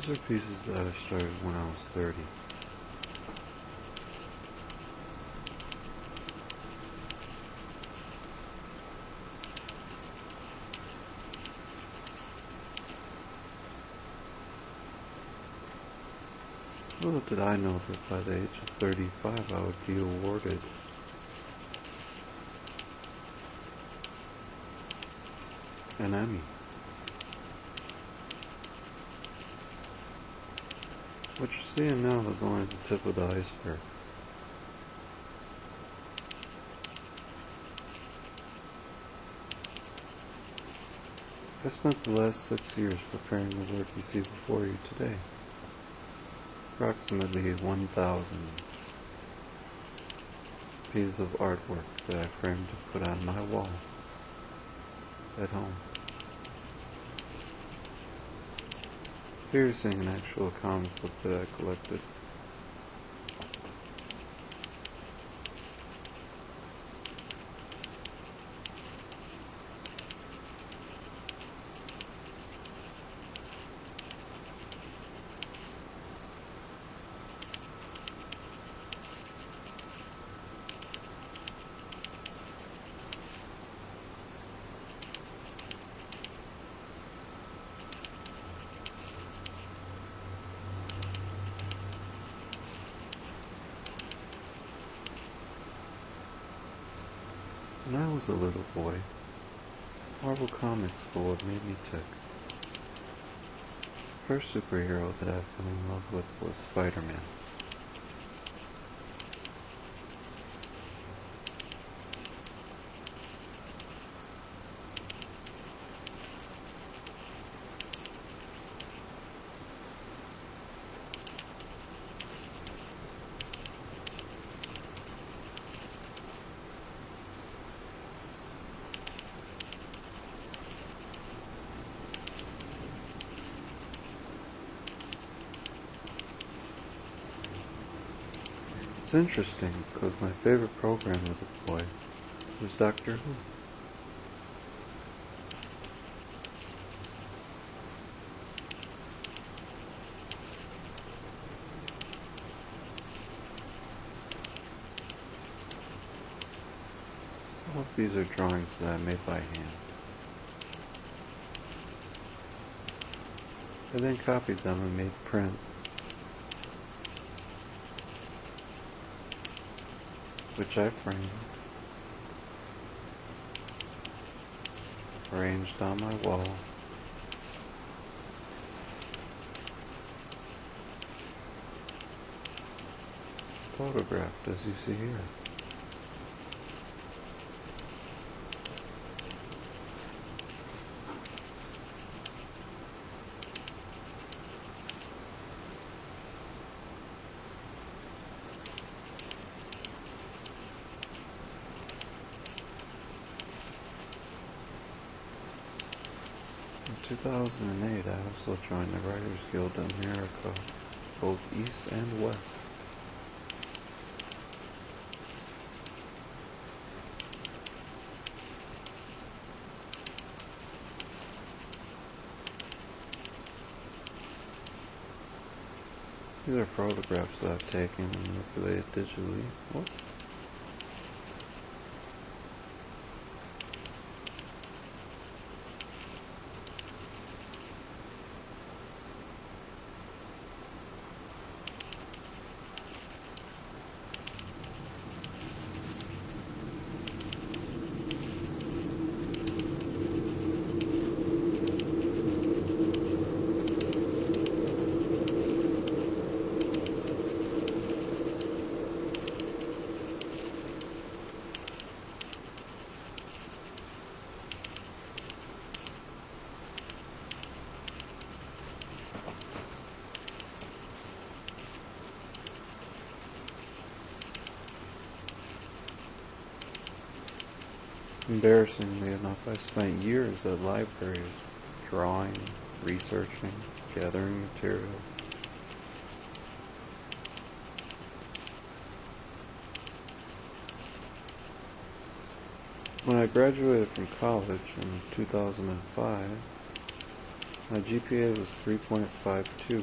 These are pieces that I started when I was 30. Little did I know that by the age of 35 I would be awarded an Emmy. What you're seeing now is only the tip of the iceberg. I spent the last 6 years preparing the work you see before you today. Approximately 1,000 pieces of artwork that I framed to put on my wall at home. Here you're seeing an actual comic book that I collected. When I was a little boy, Marvel Comics were what made me tick. The first superhero that I fell in love with was Spider-Man. It's interesting because my favorite program as a boy was Doctor Who. All of these are drawings that I made by hand. I then copied them and made prints, which I framed, arranged on my wall, photographed as you see here. In 2008, I also joined the Writers Guild of America, both East and West. These are photographs that I've taken and manipulated digitally. Whoops. Embarrassingly enough, I spent years at libraries drawing, researching, gathering material. When I graduated from college in 2005, My GPA was 3.52.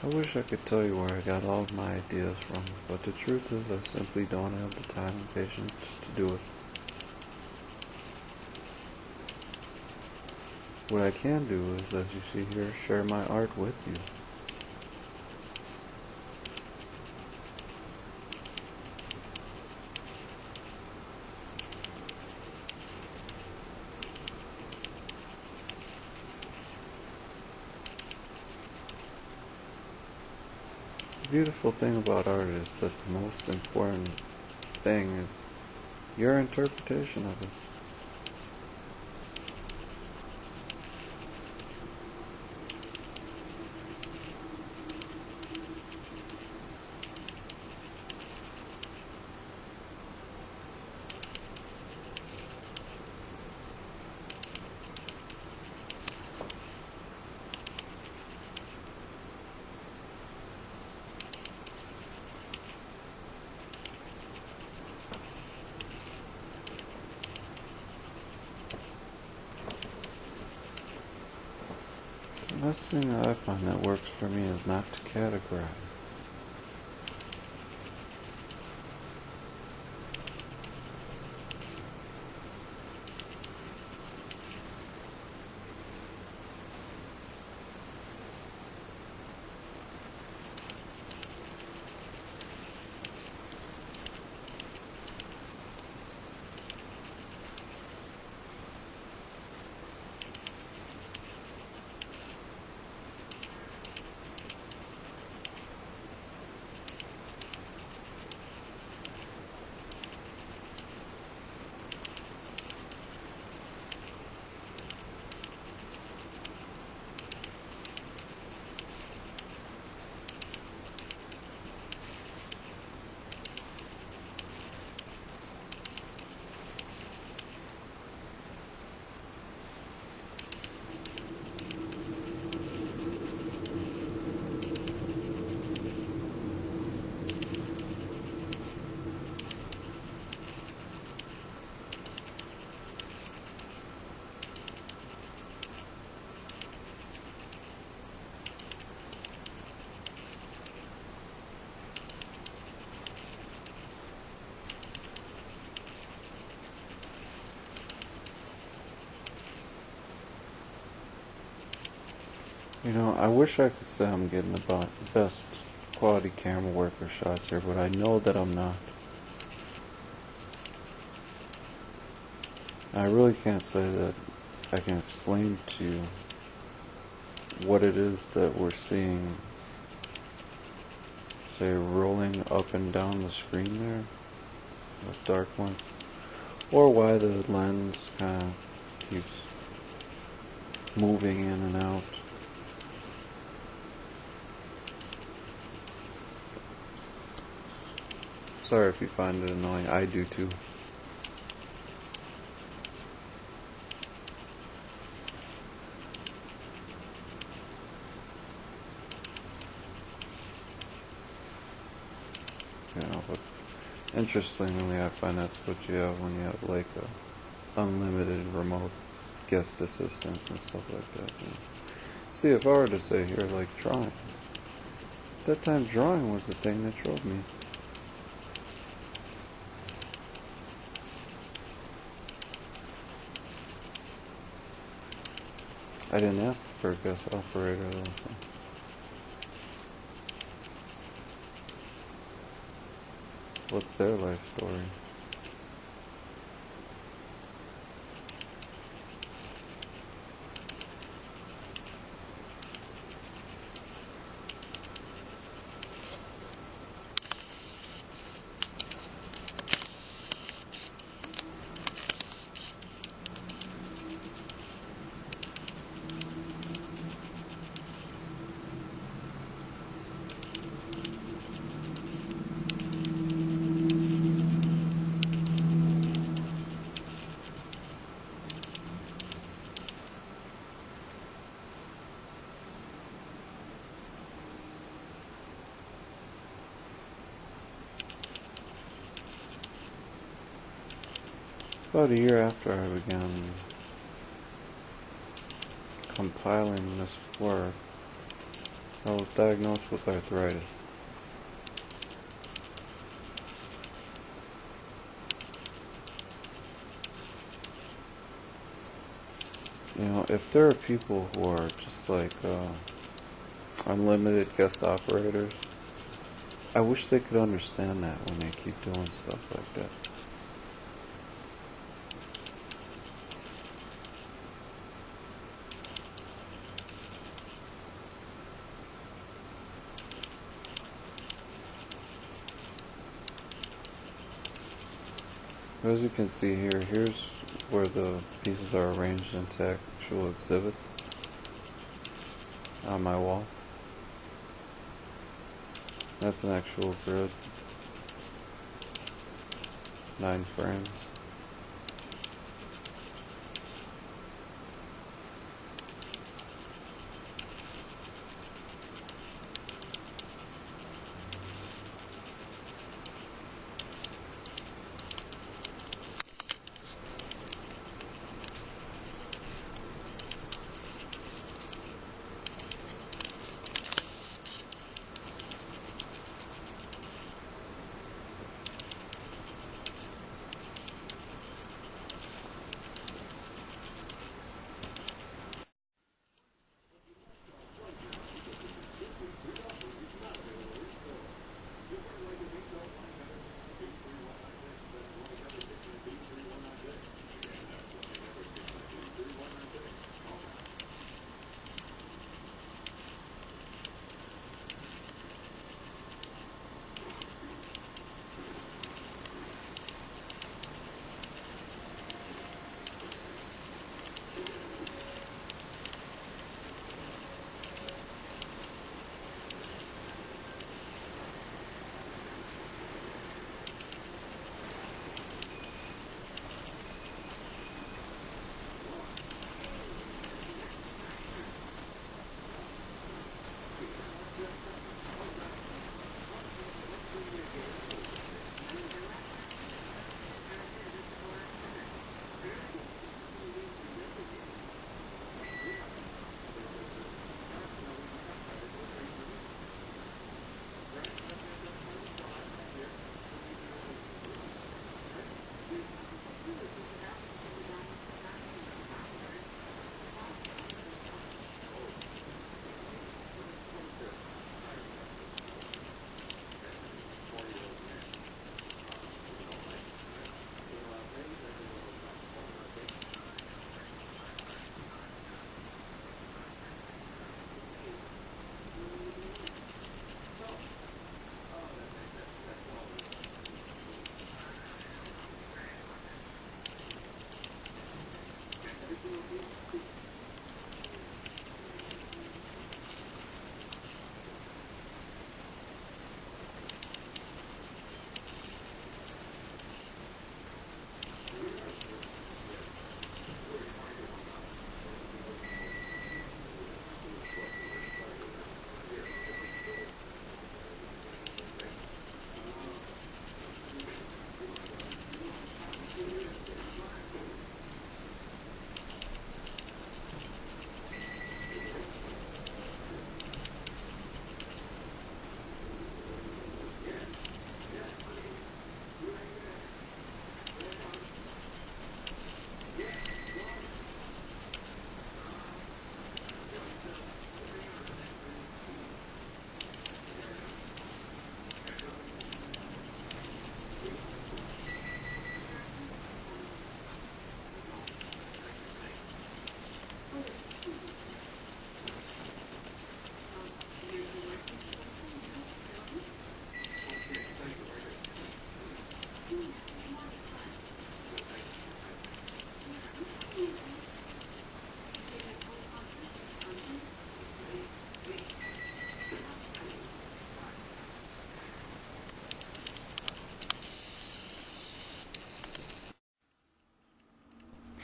I wish I could tell you where I got all of my ideas from, but the truth is I simply don't have the time and patience to do it. What I can do is, as you see here, share my art with you. The beautiful thing about art is that the most important thing is your interpretation of it. The best thing that I find that works for me is not to categorize. You know, I wish I could say I'm getting the best quality camera work or shots here, but I know that I'm not. I really can't say that I can explain to you what it is that we're seeing, say, rolling up and down the screen there, the dark one, or why the lens kind of keeps moving in and out. Sorry if you find it annoying, I do too. You know, but interestingly, I find that's what you have when you have like a unlimited remote guest assistants and stuff like that. You know. See, if I were to say here, like drawing, at that time drawing was the thing that drove me. I didn't ask for a guest operator though, so. What's their life story? About a year after I began compiling this work, I was diagnosed with arthritis. You know, if there are people who are just like unlimited guest operators, I wish they could understand that when they keep doing stuff like that. As you can see here, here's where the pieces are arranged into actual exhibits on my wall. That's an actual grid. 9 frames.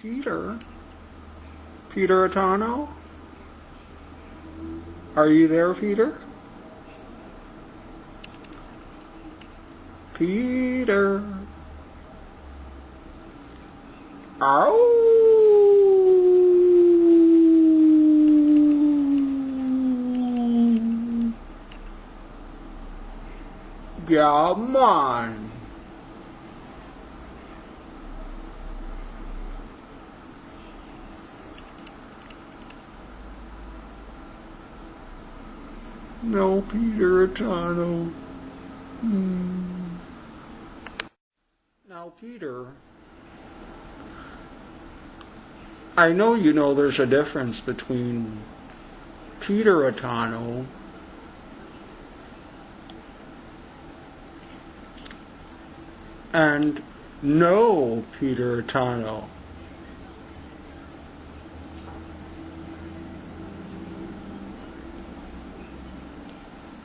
Peter? Peter Atano? Are you there, Peter? Peter? Ow! Come on. No, Peter Atano. Now, Peter, I know you know there's a difference between Peter Atano and no Peter Atano.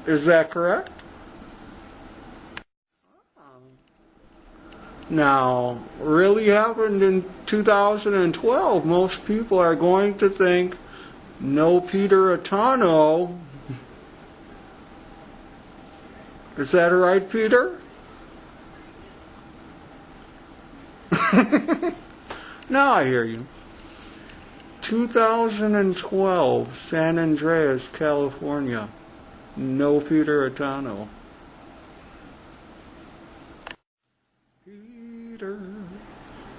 Is that correct? Now, really happened in 2012. Most people are going to think no Peter Atano. Is that right, Peter? Now I hear you. 2012, San Andreas, California. No Peter Atano.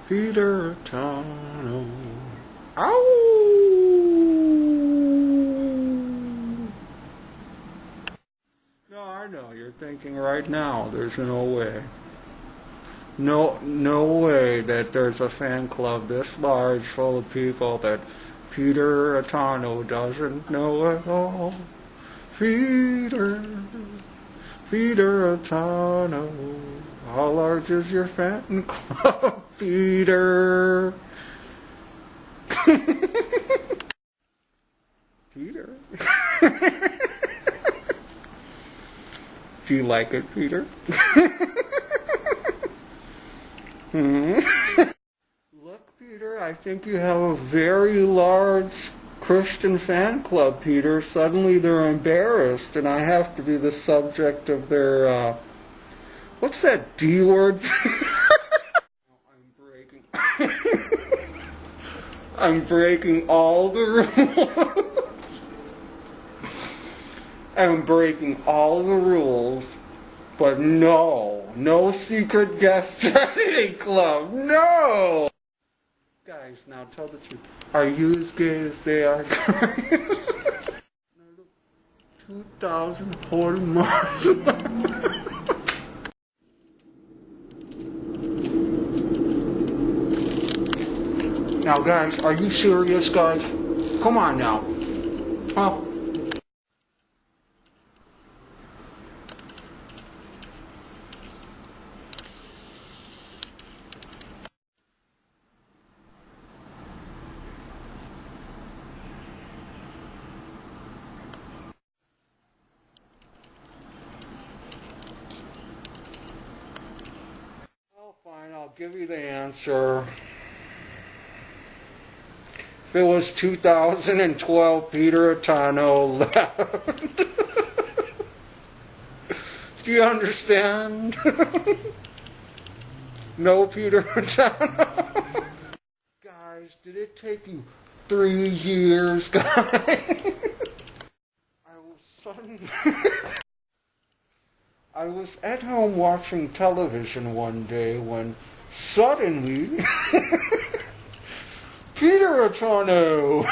Peter Atano. Ow! No, I know. You're thinking right now, there's no way. No way that there's a fan club this large full of people that Peter Atano doesn't know at all. Peter Atano. How large is your fan club, Peter? Peter? Do you like it, Peter? Look, Peter, I think you have a very large Christian fan club, Peter. Suddenly they're embarrassed, and I have to be the subject of their, what's that D word? I'm breaking all the rules. I'm breaking all the rules. But no secret guest charity club. No! Guys, now tell the truth. Are you as gay as they are? 2,040 miles. Now, guys, are you serious, guys? Come on now. Huh? Well, fine, I'll give you the answer. If it was 2012, Peter Atano left. Do you understand? No Peter Atano. Guys, did it take you 3 years, guys? I was at home watching television one day when suddenly Peter Atano.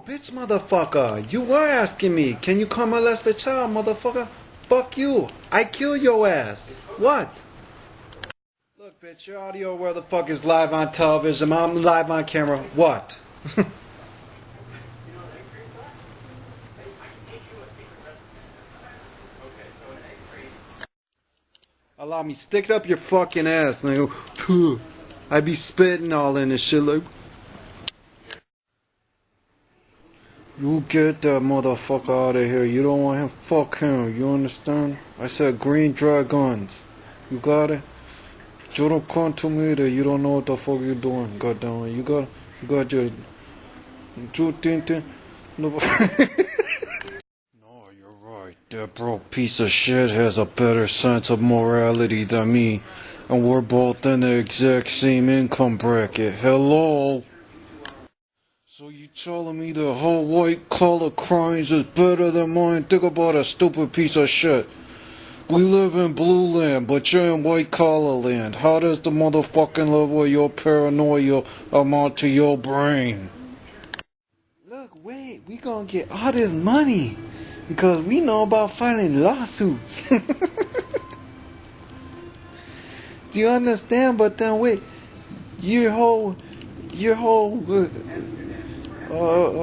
bitch, motherfucker. You were asking me. Can you come molest the child, motherfucker? Fuck you. I kill your ass. What? Look, bitch, your audio where the fuck is live on television. I'm live on camera. What? Allow me stick it up your fucking ass. And I go, phew. I be spitting all in this shit like. You get that motherfucker out of here. You don't want him. Fuck him. You understand? I said green dragons. You got it? You don't come to me there. You don't know what the fuck you doing. Goddamn it. You got your. No, you're right. That broke piece of shit has a better sense of morality than me. And we're both in the exact same income bracket. Hello? So you telling me the whole white collar crimes is better than mine? Think about a stupid piece of shit. We live in blue land, but you're in white collar land. How does the motherfucking level of your paranoia amount to your brain? Look, wait, we gonna get all this money because we know about filing lawsuits. Do you understand? But then wait, your whole oh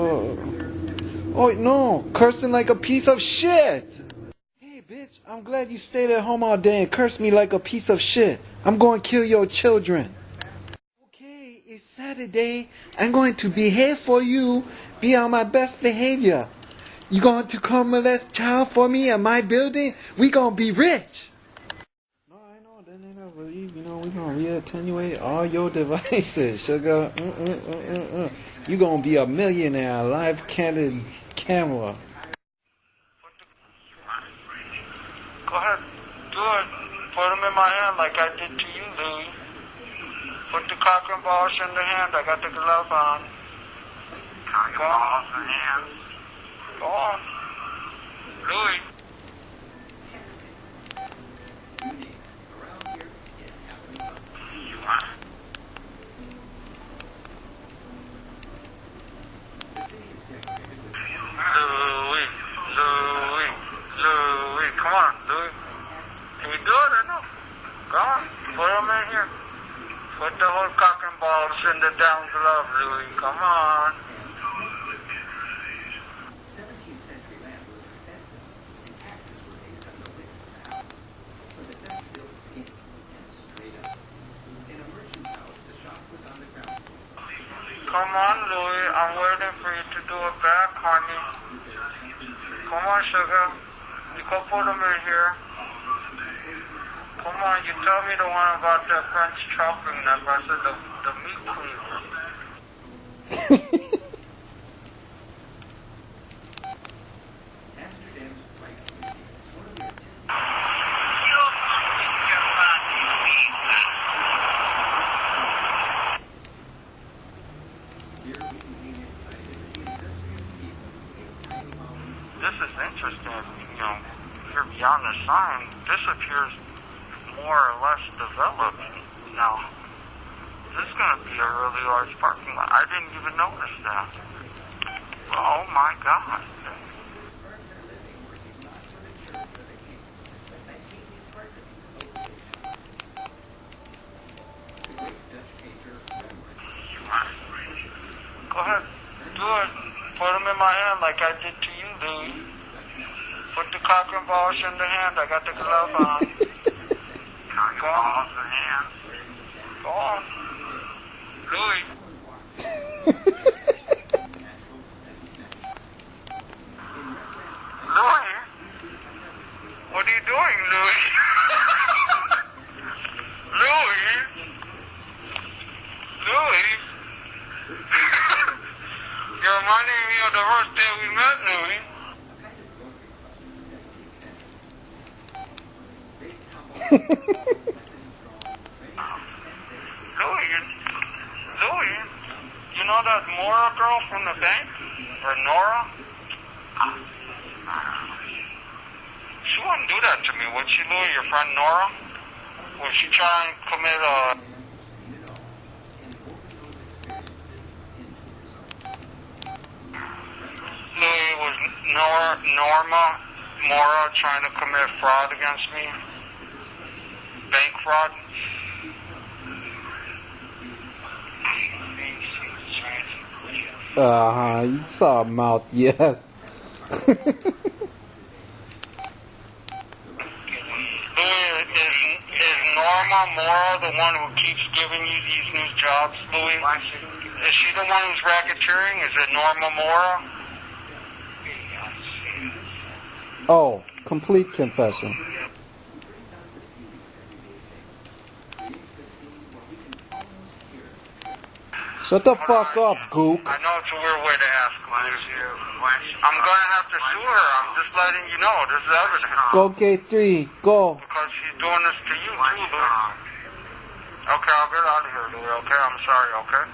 no, cursing like a piece of shit. Hey bitch, I'm glad you stayed at home all day and cursed me like a piece of shit. I'm going to kill your children. Okay, it's Saturday. I'm going to behave for you. Be on my best behavior. You going to come molest child for me in my building? We gonna be rich. No, I know. Then they don't believe. You know, we gonna reattenuate all your devices, sugar. You gonna be a millionaire, live candid camera. Go ahead, do it. Put them in my hand like I did to you, Louie. Put the cock and balls in the hand. I got the glove on. Cock and balls in the hand. Go on. Louie. Louie, come on, Louie. Can you do it or no? Come on, put them in here. Put the whole cock and balls in the down glove, Louie. Come on. Come on, Louie. I'm waiting for you to do it back, honey. Come on, sugar. You go put them in here. Come on, you tell me the one about the French chopping knife. I said the meat cleaver. This is interesting, you know, here beyond the sign, this appears more or less developed now. This is going to be a really large parking lot. I didn't even notice that. Oh my God. Go ahead, do it. Put them in my hand like I did to you, Louie. Put the cock and balls in the hand. I got the glove on. Cock and balls in the hand. Go on. Louie. Louie? What are you doing, Louie? Louie? Louie? You're reminding me of the first day we met, Louie. Louie, you know that Mora girl from the bank? Or Nora? She wouldn't do that to me, would she, Louie? Your friend Nora? Would she try and commit a... Norma Mora trying to commit fraud against me? Bank fraud? You saw mouth, yes. Is Norma Mora the one who keeps giving you these new jobs, Louis? Is she the one who's racketeering? Is it Norma Mora? Oh, complete confession. Shut the fuck up, gook. I know it's a weird way to ask, Louis. I'm gonna have to sue her. I'm just letting you know. This is evidence. Go K3, go. Because she's doing this to you too, Louis. Okay, I'll get out of here, Louis. Okay, I'm sorry. Okay.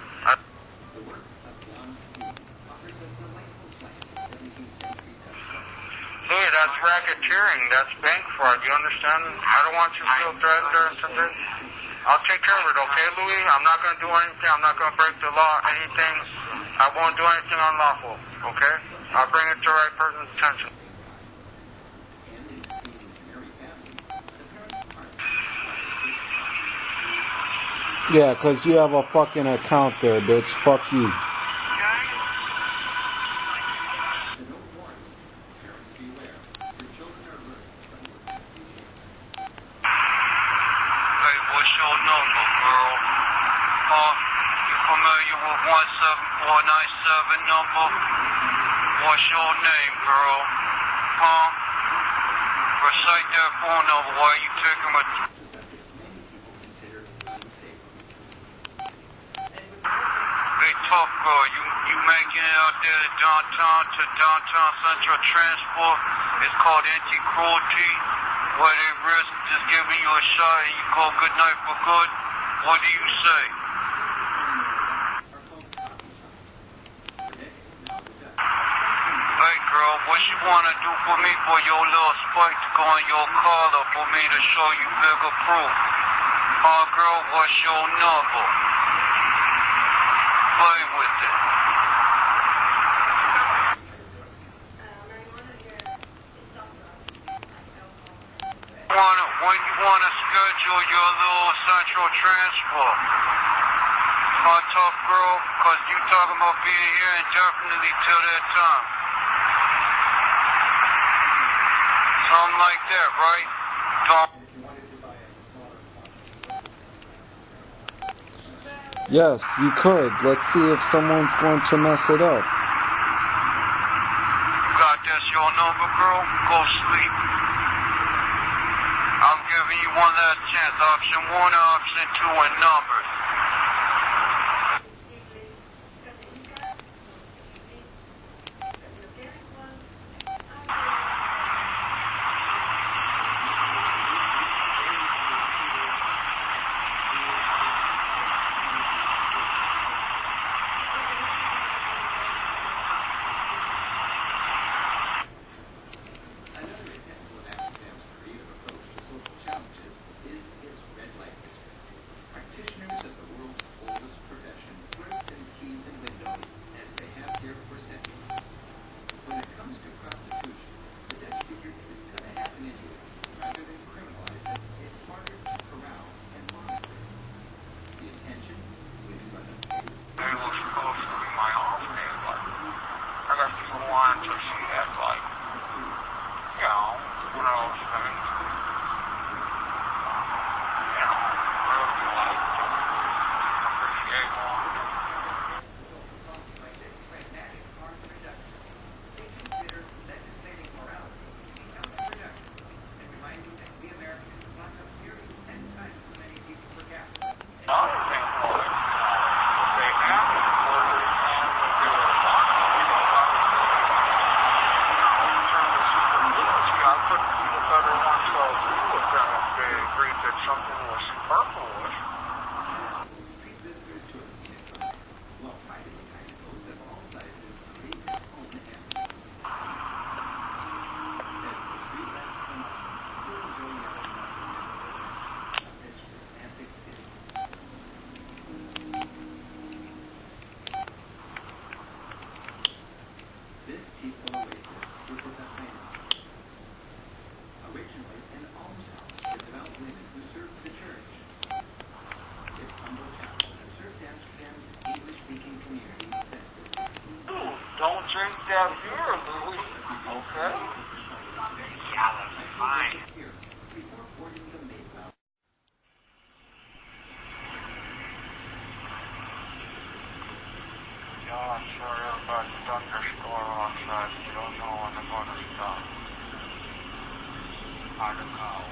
Louis, that's racketeering. That's bank fraud. You understand? I don't want you to feel threatened or something. I'll take care of it, okay, Louis? I'm not going to do anything. I'm not going to break the law, anything. I won't do anything unlawful, okay? I'll bring it to the right person's attention. Yeah, 'cause you have a fucking account there, bitch. Fuck you. Number. What's your name, girl? Huh? Recite that phone number while you taking my... Hey, tough girl, you making it out there to downtown Central Transport. It's called anti-cruelty. Where they risk just giving you a shot and you call good night for good. What do you say? What you wanna do for me for your little spike to go on your collar for me to show you bigger proof? Girl, what's your number? Play with it. When you wanna schedule your little central transport? Tough girl, 'cause you talking about being here indefinitely till that time. Something like that, right? Yes, you could. Let's see if someone's going to mess it up. Got this your number, girl? Go sleep. I'm giving you one last chance. Option 1, option 2, and numbers. Practitioners of drink down here, Louis. Okay? Yeah, that'll be fine. Yeah, sorry about the thunderstorm outside. You don't know when they're going to stop. I don't know.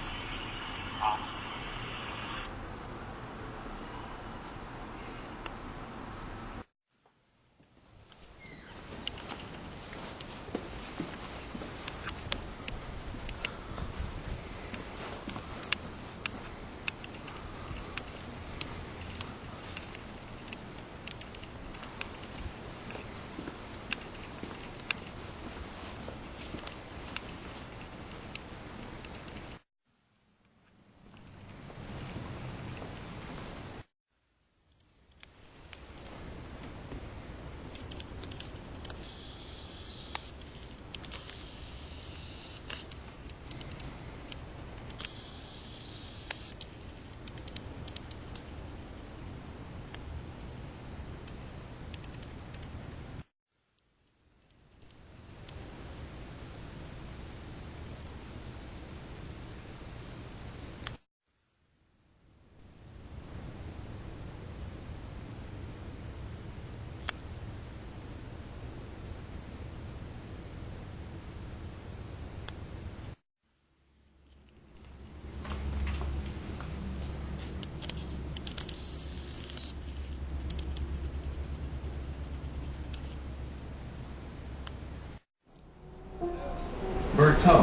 Berto.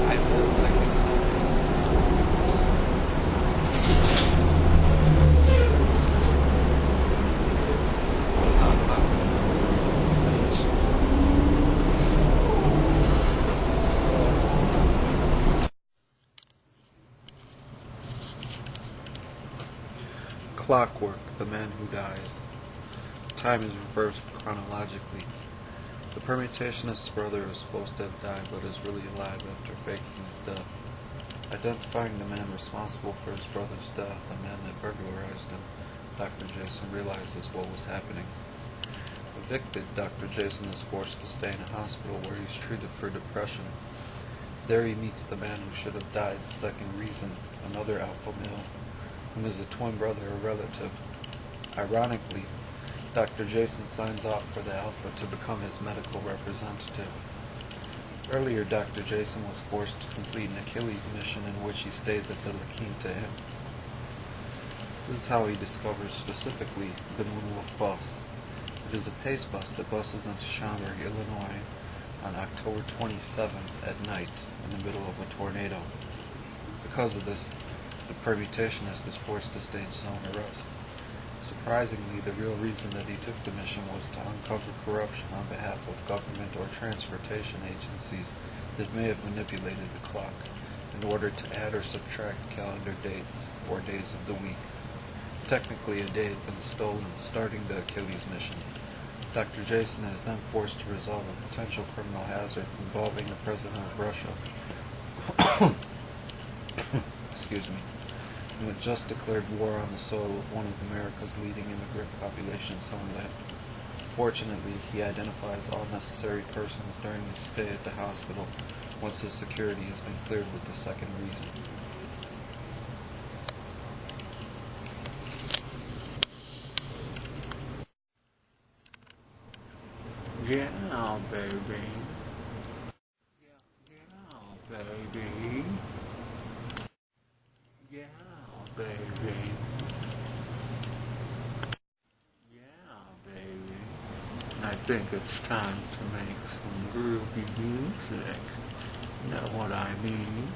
I live like this. Clockwork, the man who dies. Time is reversed chronologically. The permutationist's brother is supposed to have died, but is really alive after faking his death. Identifying the man responsible for his brother's death, the man that burglarized him, Dr. Jason realizes what was happening. Evicted, Dr. Jason is forced to stay in a hospital where he's treated for depression. There he meets the man who should have died, Second Reason, another alpha male, whom is a twin brother or relative. Ironically, Dr. Jason signs off for the Alpha to become his medical representative. Earlier, Dr. Jason was forced to complete an Achilles mission in which he stays at the La Quinta Inn. This is how he discovers specifically the Moonwolf bus. It is a pace bus that buses into Schaumburg, Illinois on October 27th at night in the middle of a tornado. Because of this, the permutationist is forced to stage zone arrest. Surprisingly, the real reason that he took the mission was to uncover corruption on behalf of government or transportation agencies that may have manipulated the clock in order to add or subtract calendar dates or days of the week. Technically, a day had been stolen, starting the Achilles mission. Dr. Jason is then forced to resolve a potential criminal hazard involving the President of Russia. Excuse me. Who had just declared war on the soul of one of America's leading immigrant populations homeland. Fortunately, he identifies all necessary persons during his stay at the hospital once his security has been cleared with the Second Reason. Yeah, baby. Yeah, baby. Yeah, baby. Yeah, baby. I think it's time to make some groovy music. Know what I mean?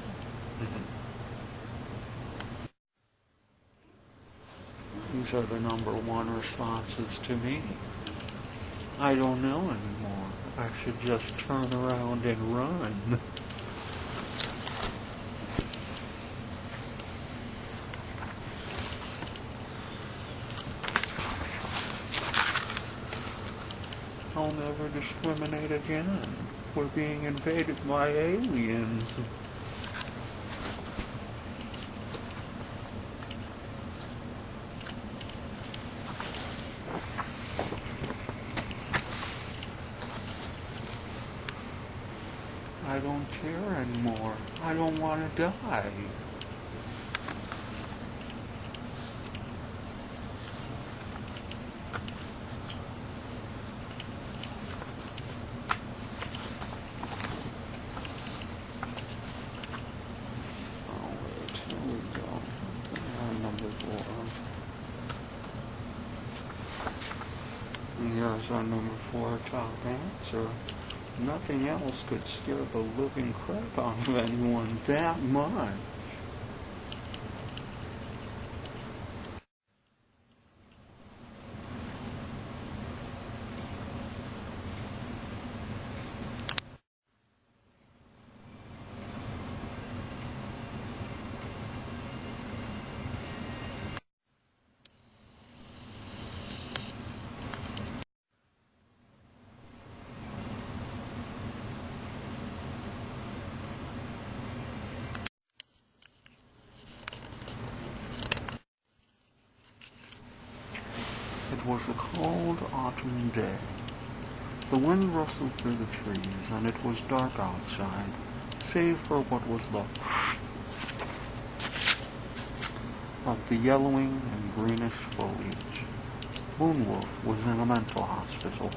These are the #1 responses to me. I don't know anymore. I should just turn around and run. I'll never discriminate again. We're being invaded by aliens. I don't care anymore. I don't want to die. Alright, here we go. Number 4. Here's our number 4 top answer. Nothing else could scare the living crap out of anyone that much. It was a cold autumn day. The wind rustled through the trees, and it was dark outside, save for what was left of the yellowing and greenish foliage. Moonwolf was in a mental hospital.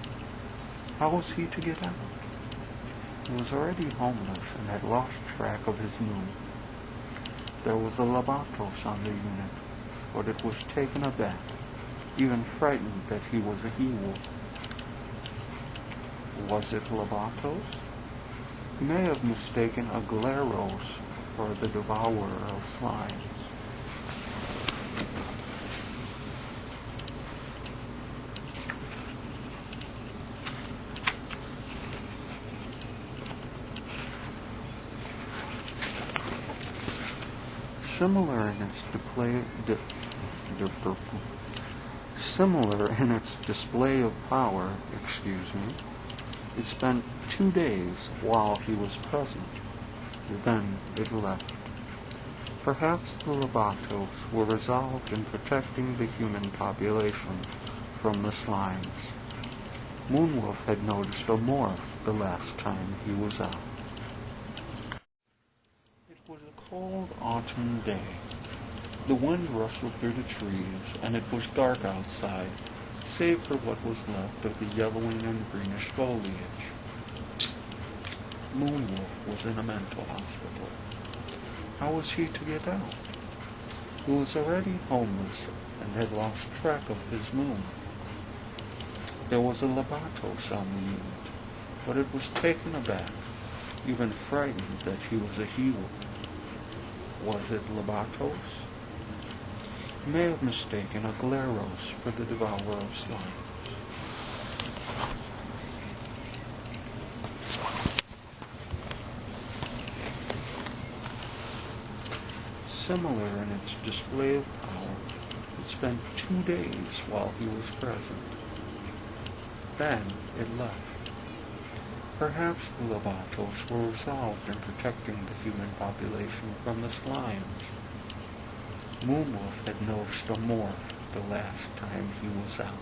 How was he to get out? He was already homeless and had lost track of his moon. There was a Labatos on the unit, but it was taken aback, even frightened that he was a he-wolf. Was it Labatos? He may have mistaken a Glaros for the devourer of slimes. Similar in its display of power, it spent 2 days while he was present. Then it left. Perhaps the Labatos were resolved in protecting the human population from the slimes. Moonwolf had noticed a morph the last time he was out. It was a cold autumn day. The wind rustled through the trees, and it was dark outside, save for what was left of the yellowing and greenish foliage. Moonwolf was in a mental hospital. How was he to get out? He was already homeless and had lost track of his moon. There was a Labatos on the unit, but it was taken aback, even frightened that he was a he-wolf. Was it Labatos? He may have mistaken a Glaros for the devourer of slimes. Similar in its display of power, it spent 2 days while he was present. Then it left. Perhaps the Labatos were resolved in protecting the human population from the slimes. Moonwolf had noticed a morph the last time he was out.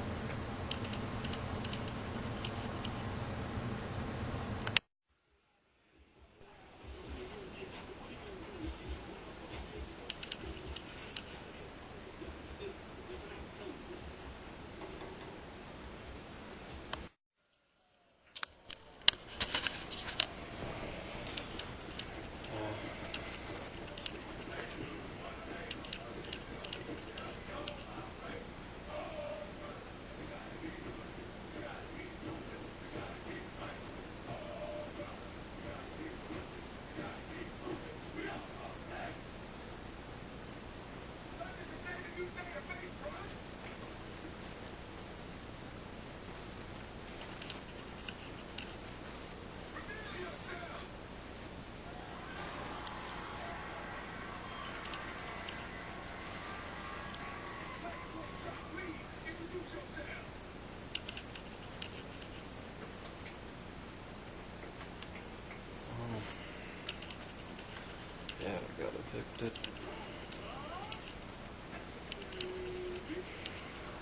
Yeah, I got evicted.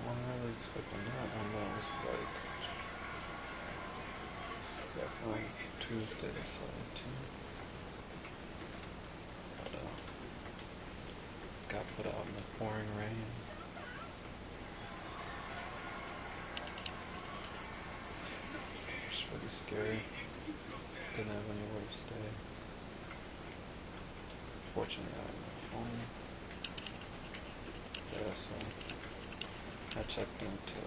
Wasn't really expecting that one. That was like definitely Tuesday the 17th. But, got put out in the pouring rain. It was pretty scary. Didn't have anywhere to stay. Fortunately, I had my phone. Yeah, so I checked into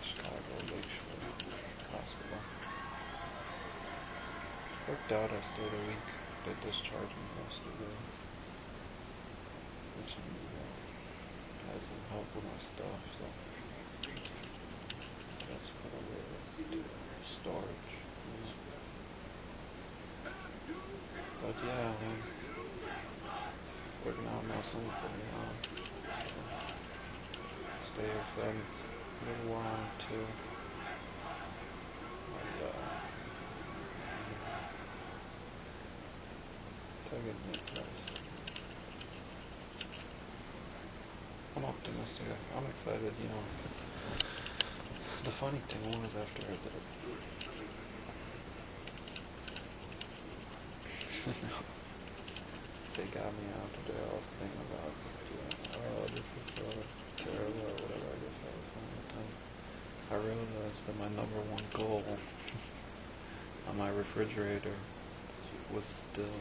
Chicago Lakeshore Hospital. Worked out. I stayed a week. They discharged me yesterday, which has some help with my stuff. So that's put away to storage. But yeah, man, working out muscle for me. Stay here for a little while too. And, take it place. I'm optimistic. I'm excited. You know, the funny thing was after I did it. They got me out today. I was thinking about, oh, this is so terrible or whatever. I guess I was fine with them. I realized that my number one goal on my refrigerator was still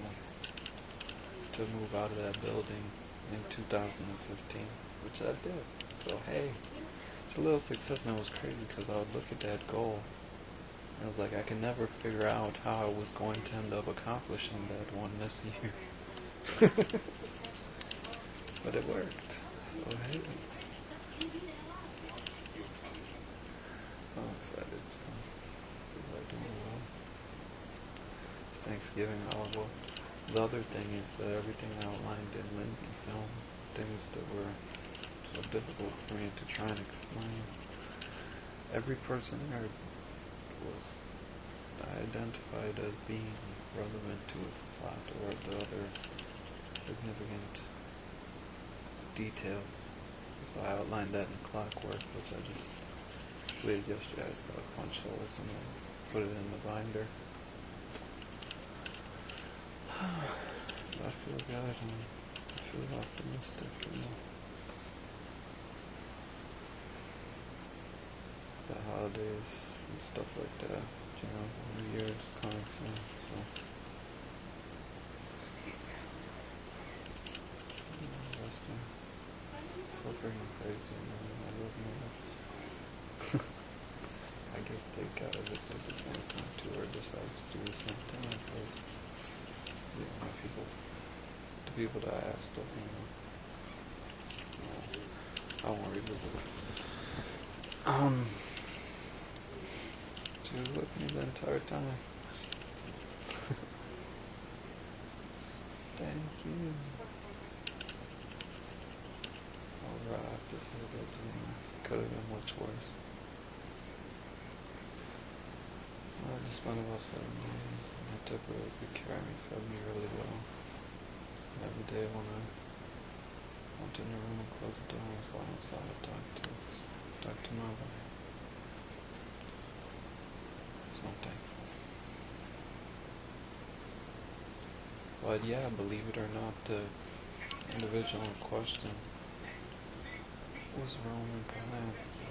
to move out of that building in 2015, which I did. So hey, it's a little success, and it was crazy because I would look at that goal and I was like, I can never figure out how I was going to end up accomplishing that one this year. But it worked. So hey, so I'm excited. People are doing well. It's Thanksgiving. Well, the other thing is that everything outlined in Lindy film, things that were so difficult for me to try and explain, every person there was identified as being relevant to its plot or the other significant details. So I outlined that in Clockwork, which I just completed yesterday. I just got to punch holes and then put it in the binder. I feel good. I feel optimistic. You know. The holidays and stuff like that. You know, New Year's coming soon, so. Resting. So freaking crazy, man. I love Moonwolf. I guess they got evicted at the same time too, or decided to do the same thing. Because, you know, the people that I asked of, you know, I won't revisit it. She was with me the entire time. Thank you. Alright, this is a good thing. Could have been much worse. I just spent about 7 years, and I took really good care of me, fed me really well. And every day when I went in the room and closed the door, I was going outside to talk to my wife. So I'm thankful. But yeah, believe it or not, the individual in question was Roman Polanski.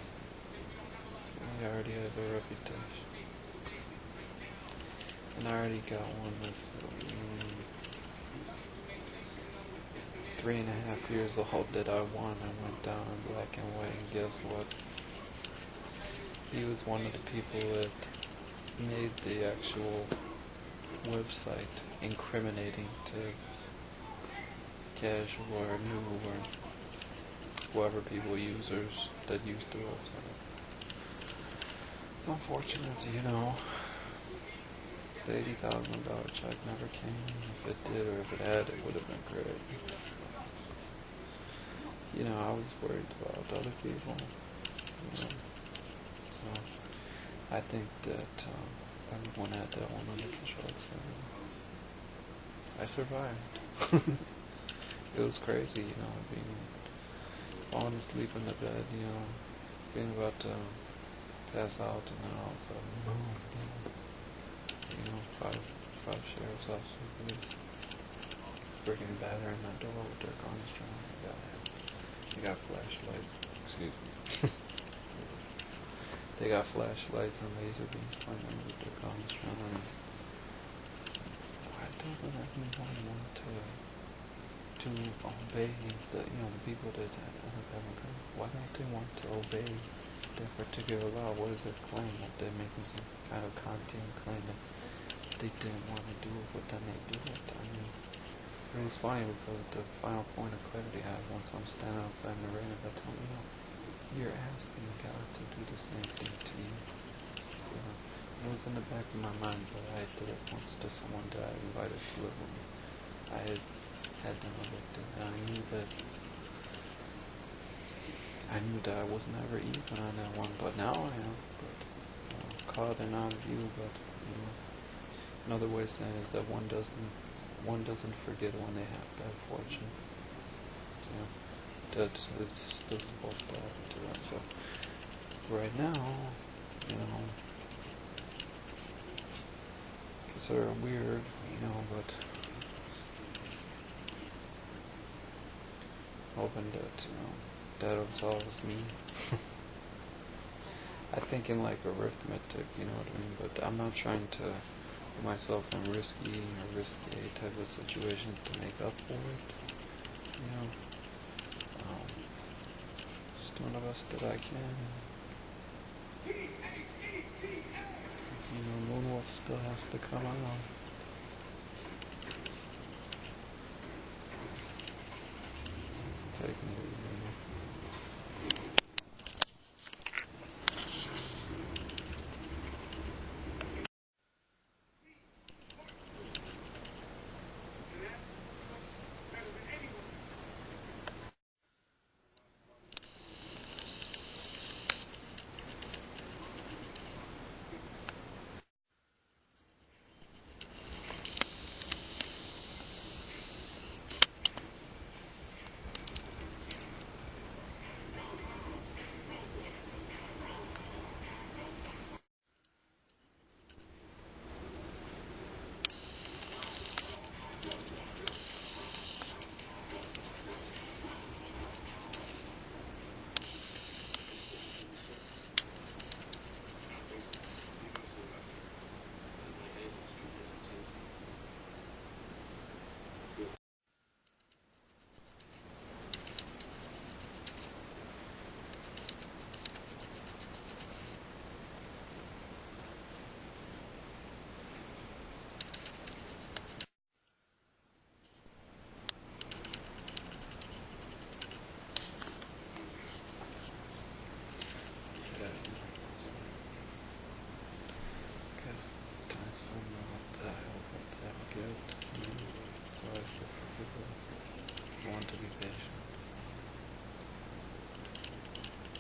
He already has a reputation. And I already got one that's 3.5 years old that I won. I went down in black and white, and guess what? He was one of the people that made the actual website incriminating to casual or new or whoever people, users that use the website. It's unfortunate, you know. The $80,000 check never came. If it did, or if it had, it would have been great. You know, I was worried about other people. You know. So I think that everyone had that one under control. So I survived. It was crazy, you know, falling asleep in the bed, you know, being about to pass out, and then all of a sudden, boom, boom, you know. five sheriffs officers police freaking battering my door with their guns drawn. They got flashlights. Excuse me. They got flashlights and laser beams pointing with their guns drawn. Why doesn't everyone want to obey the people that have a gun? Why don't they want to obey that particular law? What is their claim? That they're making some kind of content claim that they didn't want to do it, but then they do it. I mean, it's funny because the final point of clarity I have once I'm standing outside in the rain, if I tell you, you're asking God to do the same thing to you. So, it was in the back of my mind, but I did it once to someone that I invited to live with me. I had them evicted, and I knew that I was never even on that one, but now I am. But caught and out of view. But another way of saying is that one doesn't forget when they have bad fortune. That's still supposed to happen to them. So right now, consider it weird, but hoping that that absolves me. I think in like arithmetic, you know what I mean, but I'm not trying to put myself in risky type of situations to make up for it. Just doing the best that I can. Moonwolf still has to come on. Take me. Want to be patient.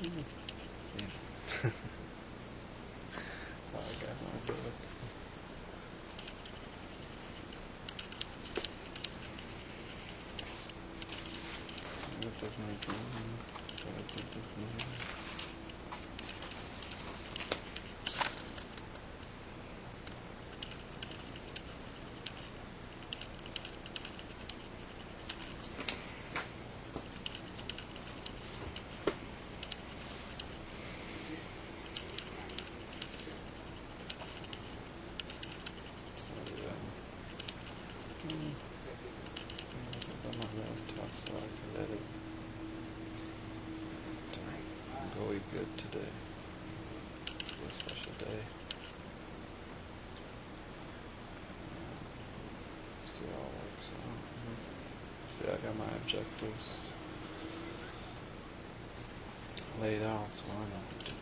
Yeah. Oh, I got my book. What does my dream? What I think is me. Go good today. It's a special day. See how it works out. See, I got my objectives laid out, so I know what to do.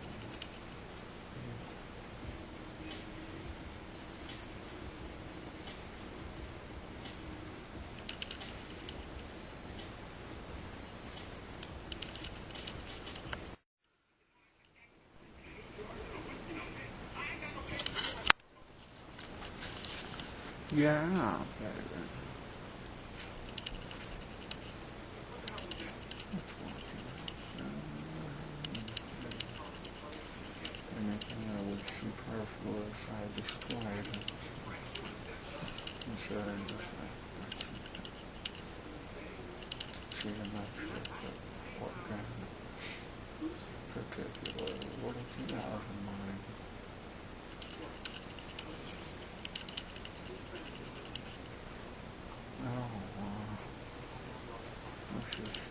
Yeah, baby. Anything that was superfluous, I destroyed. setting this geometric organic, particularly. What did you have in mind? Oh, this is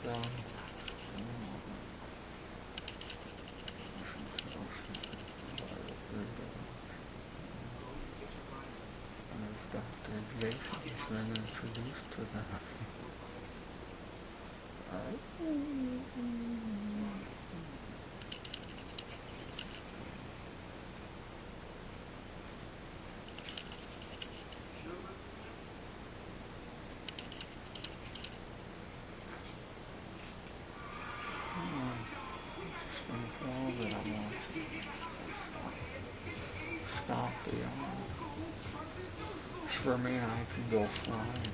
Dr. Jason's been introduced to that. Stop the for me, I can go flying.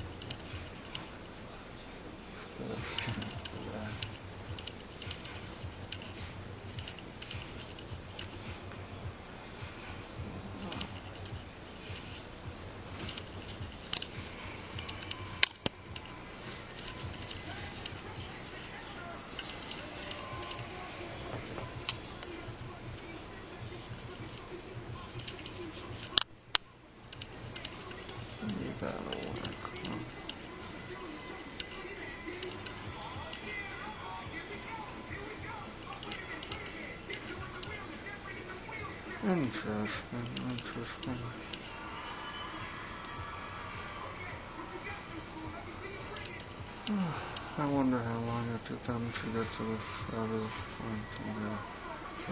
That'll work. Interesting. I wonder how long it took them to get to this other point in the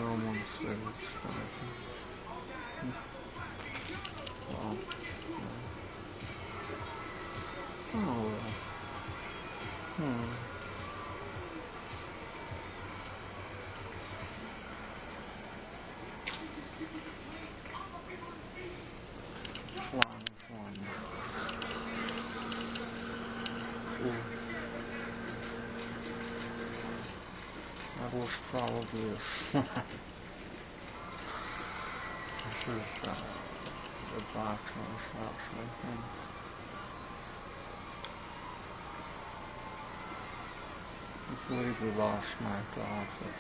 Roman stage. Well, oh well. Flying. That was probably a This is the boxing shop something. I believe we lost my profit.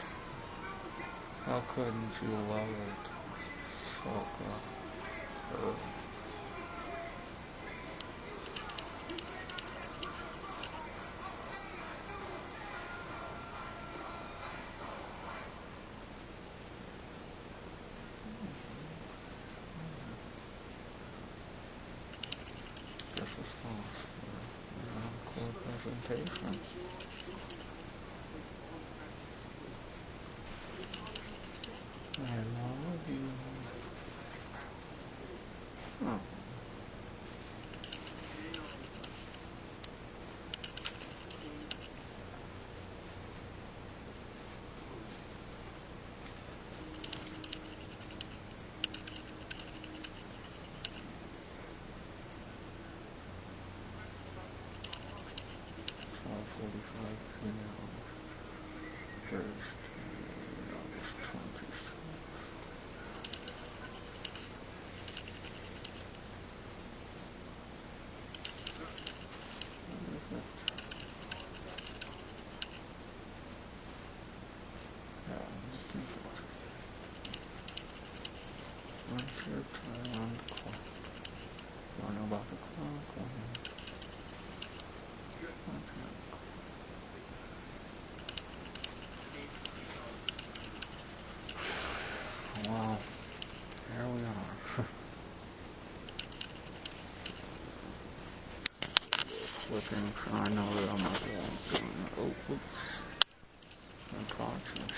How couldn't you love it? So good. This is lost for an encore presentation. I love you. Oh. About the clock. Wow, here we are. Looking for, I know that I'm not doing it. Oh, oops. Unconscious.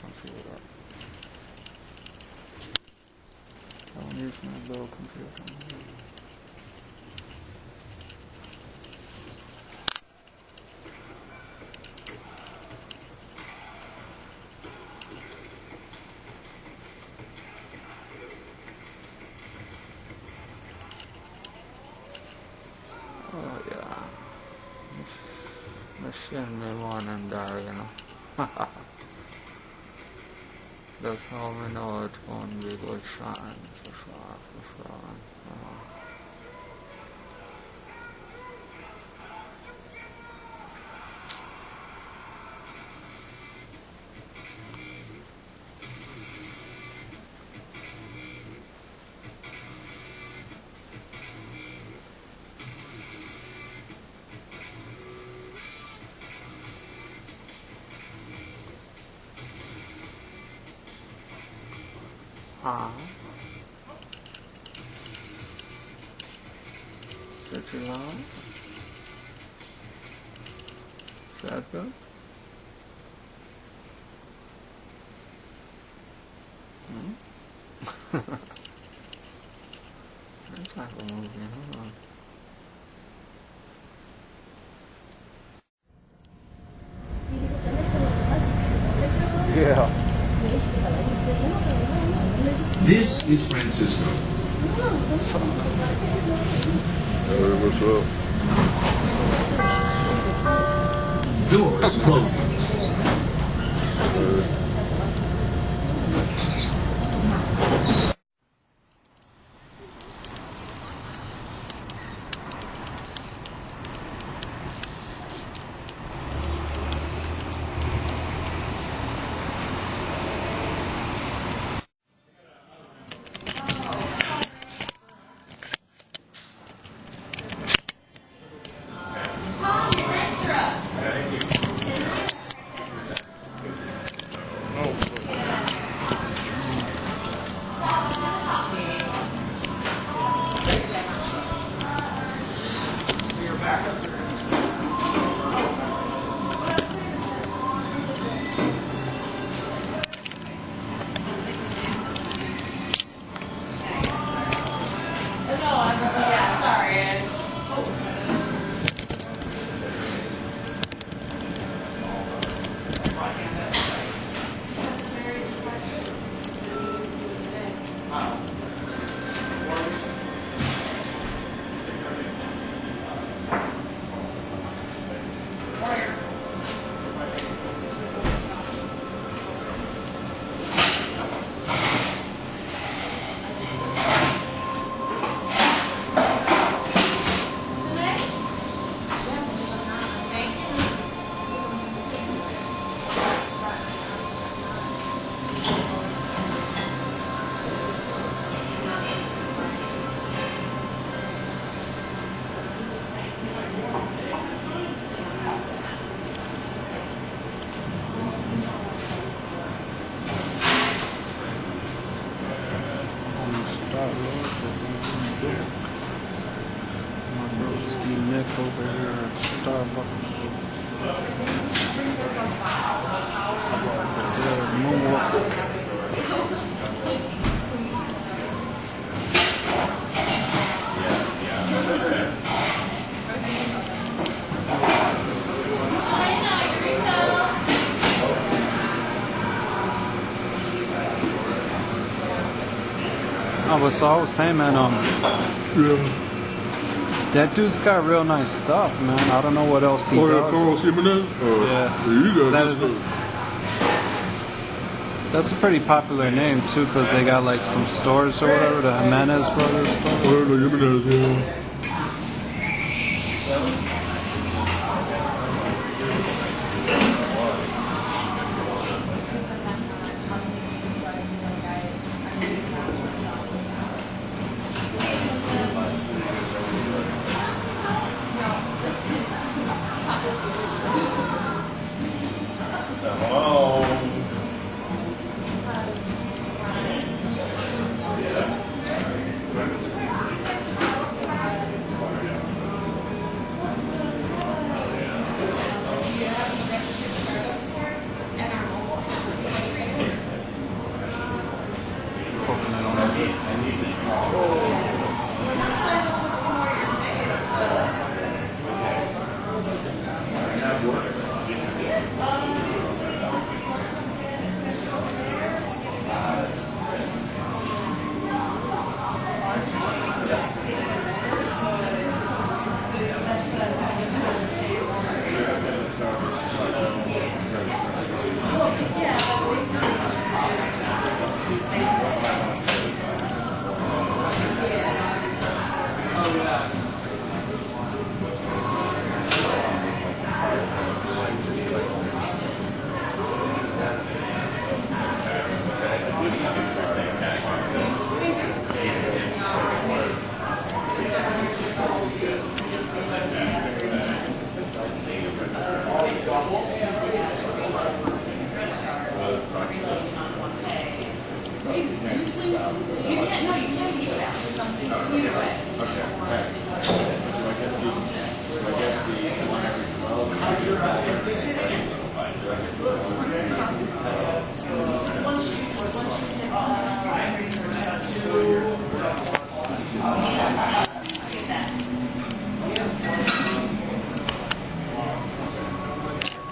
Computer. Don't use my little computer. Oh yeah. Machine me one and die, you know. That's how we know it won't be good shine, for sure. Is it too loud? Is that good? It's like a movie, hold on. Yeah. This is Francisco. Hey, what's up? Doors closing. My broski Nick over here at Starbucks. Moonwolf. Oh, but so I was saying, man, that dude's got real nice stuff, man. I don't know what else he does. Yeah. That is that's a pretty popular name, too, because they got, like, some stores or whatever, the Jimenez brothers.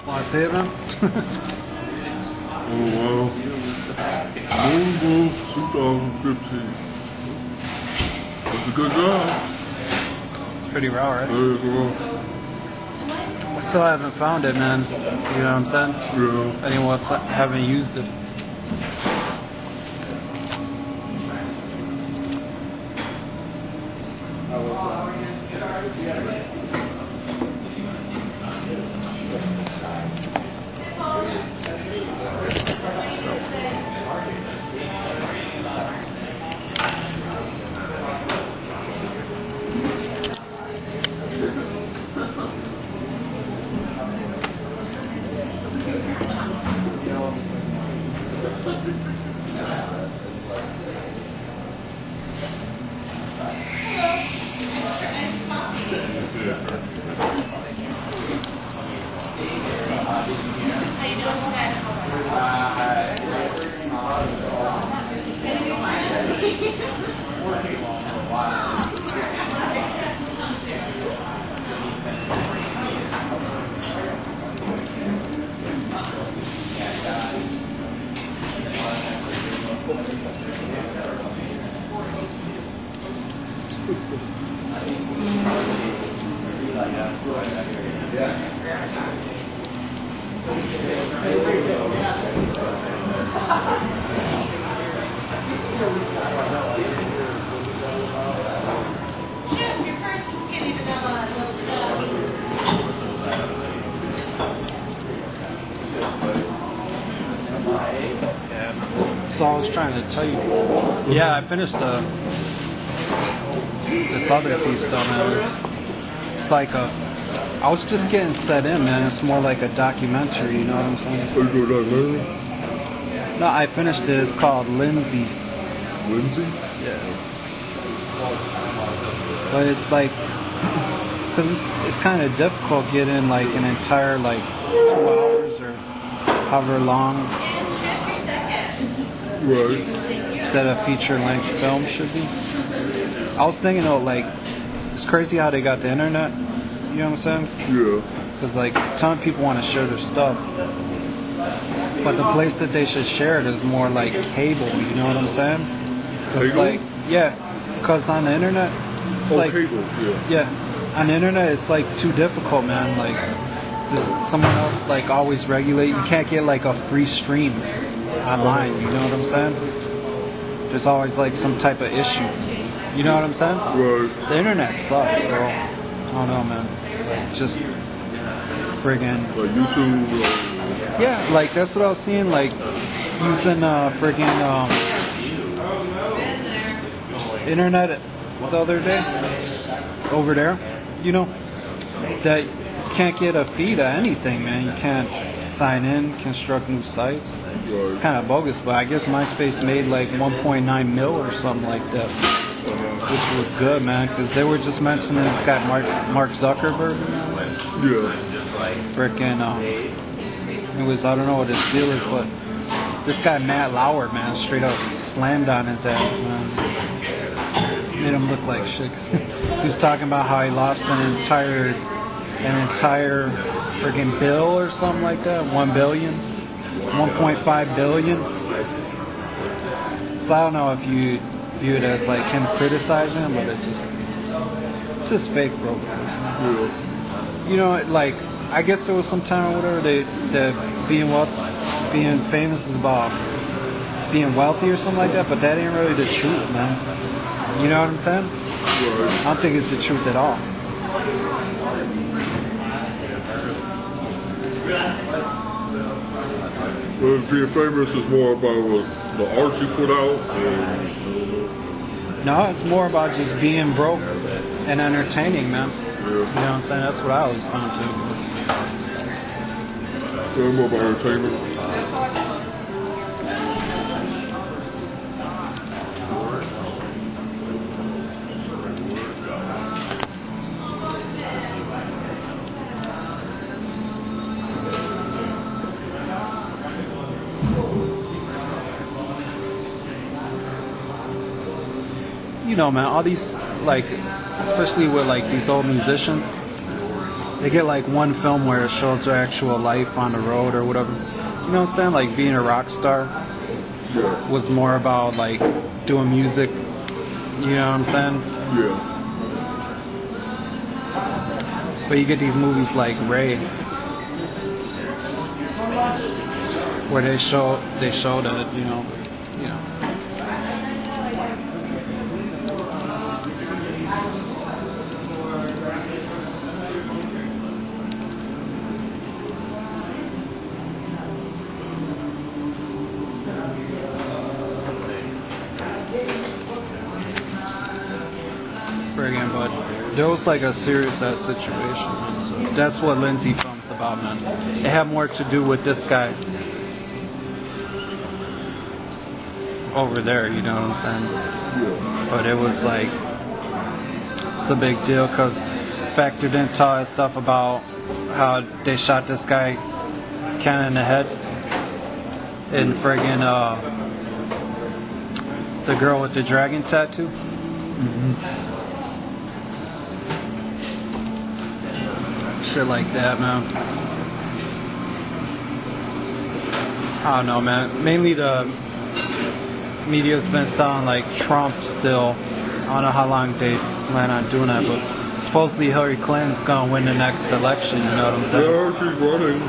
Want to see it, man? Oh wow. Moonwolf 2015. That's a good job. Pretty raw, right? There you go. I still haven't found it, man. You know what I'm saying? Yeah. Anyone haven't used it. So I was trying to tell you. Yeah, I finished this other piece though, man. It's like I was just getting set in, man. It's more like a documentary, you know what I'm saying? Are you doing that later? No, I finished it. It's called Lindsay. Lindsay? Yeah. But it's like, because it's kind of difficult getting like an entire like 2 hours or however long Right. that a feature-length film should be. I was thinking, though, like, it's crazy how they got the internet. You know what I'm saying? Yeah. Because, like, a ton of people want to share their stuff. But the place that they should share it is more like cable. You know what I'm saying? 'Cause, Cable? like, yeah. Because on the internet, it's Oh, like, cable, yeah. yeah. On the internet, it's like too difficult, man. Like, does someone else like always regulate? You can't get like a free stream online. You know what I'm saying? There's always like some type of issue. You know what I'm saying? Right. The internet sucks, bro. I don't know, man. Like, just friggin' Like YouTube, yeah. Like that's what I was seeing. Like using friggin' internet the other day over there. You know that you can't get a feed of anything, man. You can't sign in, construct new sites. It's kind of bogus, but I guess MySpace made like 1.9 mil or something like that, which was good, man, because they were just mentioning this guy Mark Zuckerberg. yeah. Frickin' it was, I don't know what his deal is, but this guy Matt Lauer, man, straight up slammed on his ass, man. Made him look like shit. 'Cause he was talking about how he lost an entire friggin' bill or something like that, 1 billion. 1.5 billion. So I don't know if you view it as like him criticizing him, but it's just fake, bro. Yeah. You know, like I guess there was some time or whatever that being famous is about being wealthy or something like that, but that ain't really the truth, man. You know what I'm saying? Right. I don't think it's the truth at all. Well, being famous is more about what the art you put out. And, No, it's more about just being broke and entertaining, man. yeah. You know what I'm saying? That's what I always found too. Yeah, more about entertainment. you know, man, all these, like, especially with, like, these old musicians, they get, like, one film where it shows their actual life on the road or whatever. You know what I'm saying? Like, being a rock star was more about, like, doing music. You know what I'm saying? Yeah. But you get these movies like Ray, where they show that, you know. Again, but there was like a serious ass situation. So that's what Lindsay film's about, man. It had more to do with this guy over there, you know what I'm saying? But it was like, it's a big deal because factored into all that stuff about how they shot this guy Ken in the head, and friggin' the girl with the dragon tattoo. Shit like that, man. I don't know, man. Mainly the media's been sounding like Trump still. I don't know how long they plan on doing that, but supposedly Hillary Clinton's gonna win the next election, you know what I'm saying? Yeah, she's running.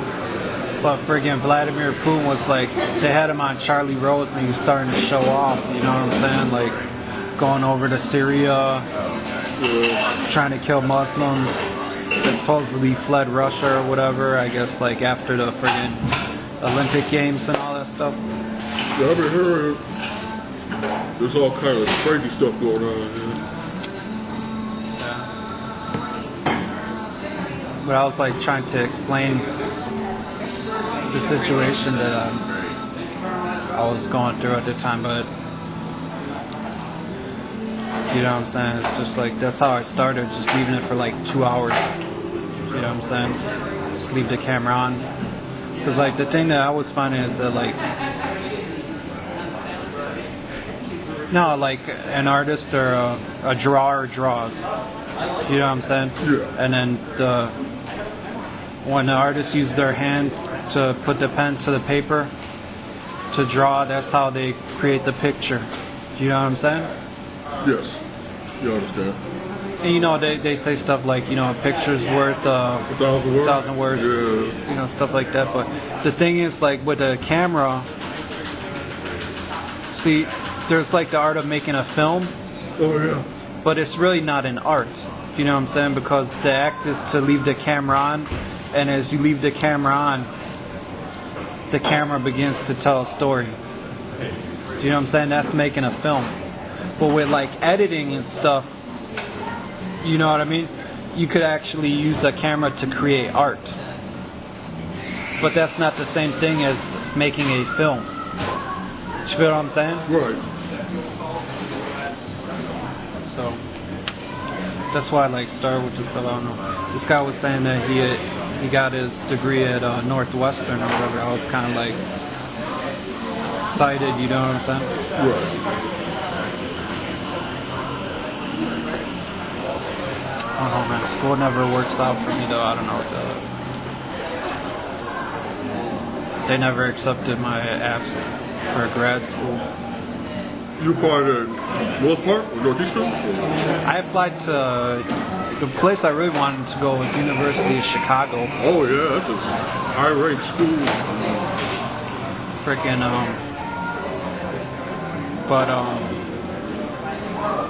But friggin' Vladimir Putin was like, they had him on Charlie Rose and he was starting to show off, you know what I'm saying? Like, going over to Syria, trying to kill Muslims. That supposedly fled Russia or whatever, I guess, like after the friggin' Olympic Games and all that stuff. Yeah, I've been hearing there's all kind of crazy stuff going on. But I was like trying to explain the situation that I was going through at the time, but you know what I'm saying? It's just like, that's how I started, just leaving it for like 2 hours. You know what I'm saying? Just leave the camera on. Because like the thing that I was finding is that like, no, like an artist or a drawer draws. You know what I'm saying? Yeah. And then when the artist uses their hand to put the pen to the paper to draw, that's how they create the picture. You know what I'm saying? Yes. You understand? And you know, they say stuff like, you know, a picture's worth a 1,000 words. Yeah. You know, stuff like that. But the thing is, like, with a camera, see, there's like the art of making a film, Oh, yeah. but it's really not an art. You know what I'm saying? Because the act is to leave the camera on, and as you leave the camera on, the camera begins to tell a story. Do you know what I'm saying? That's making a film. But with like editing and stuff, you know what I mean? You could actually use a camera to create art. But that's not the same thing as making a film. You feel what I'm saying? Right. So that's why I like started with this stuff. I don't know. This guy was saying that he got his degree at Northwestern or whatever. I was kind of like excited, you know what I'm saying? Right. I don't know, man. School never works out for me, though. I don't know. They never accepted my apps for grad school. You applied at North Park or Northeastern? I applied to the place I really wanted to go was University of Chicago. Oh, yeah. That's a high-ranked school. Freaking,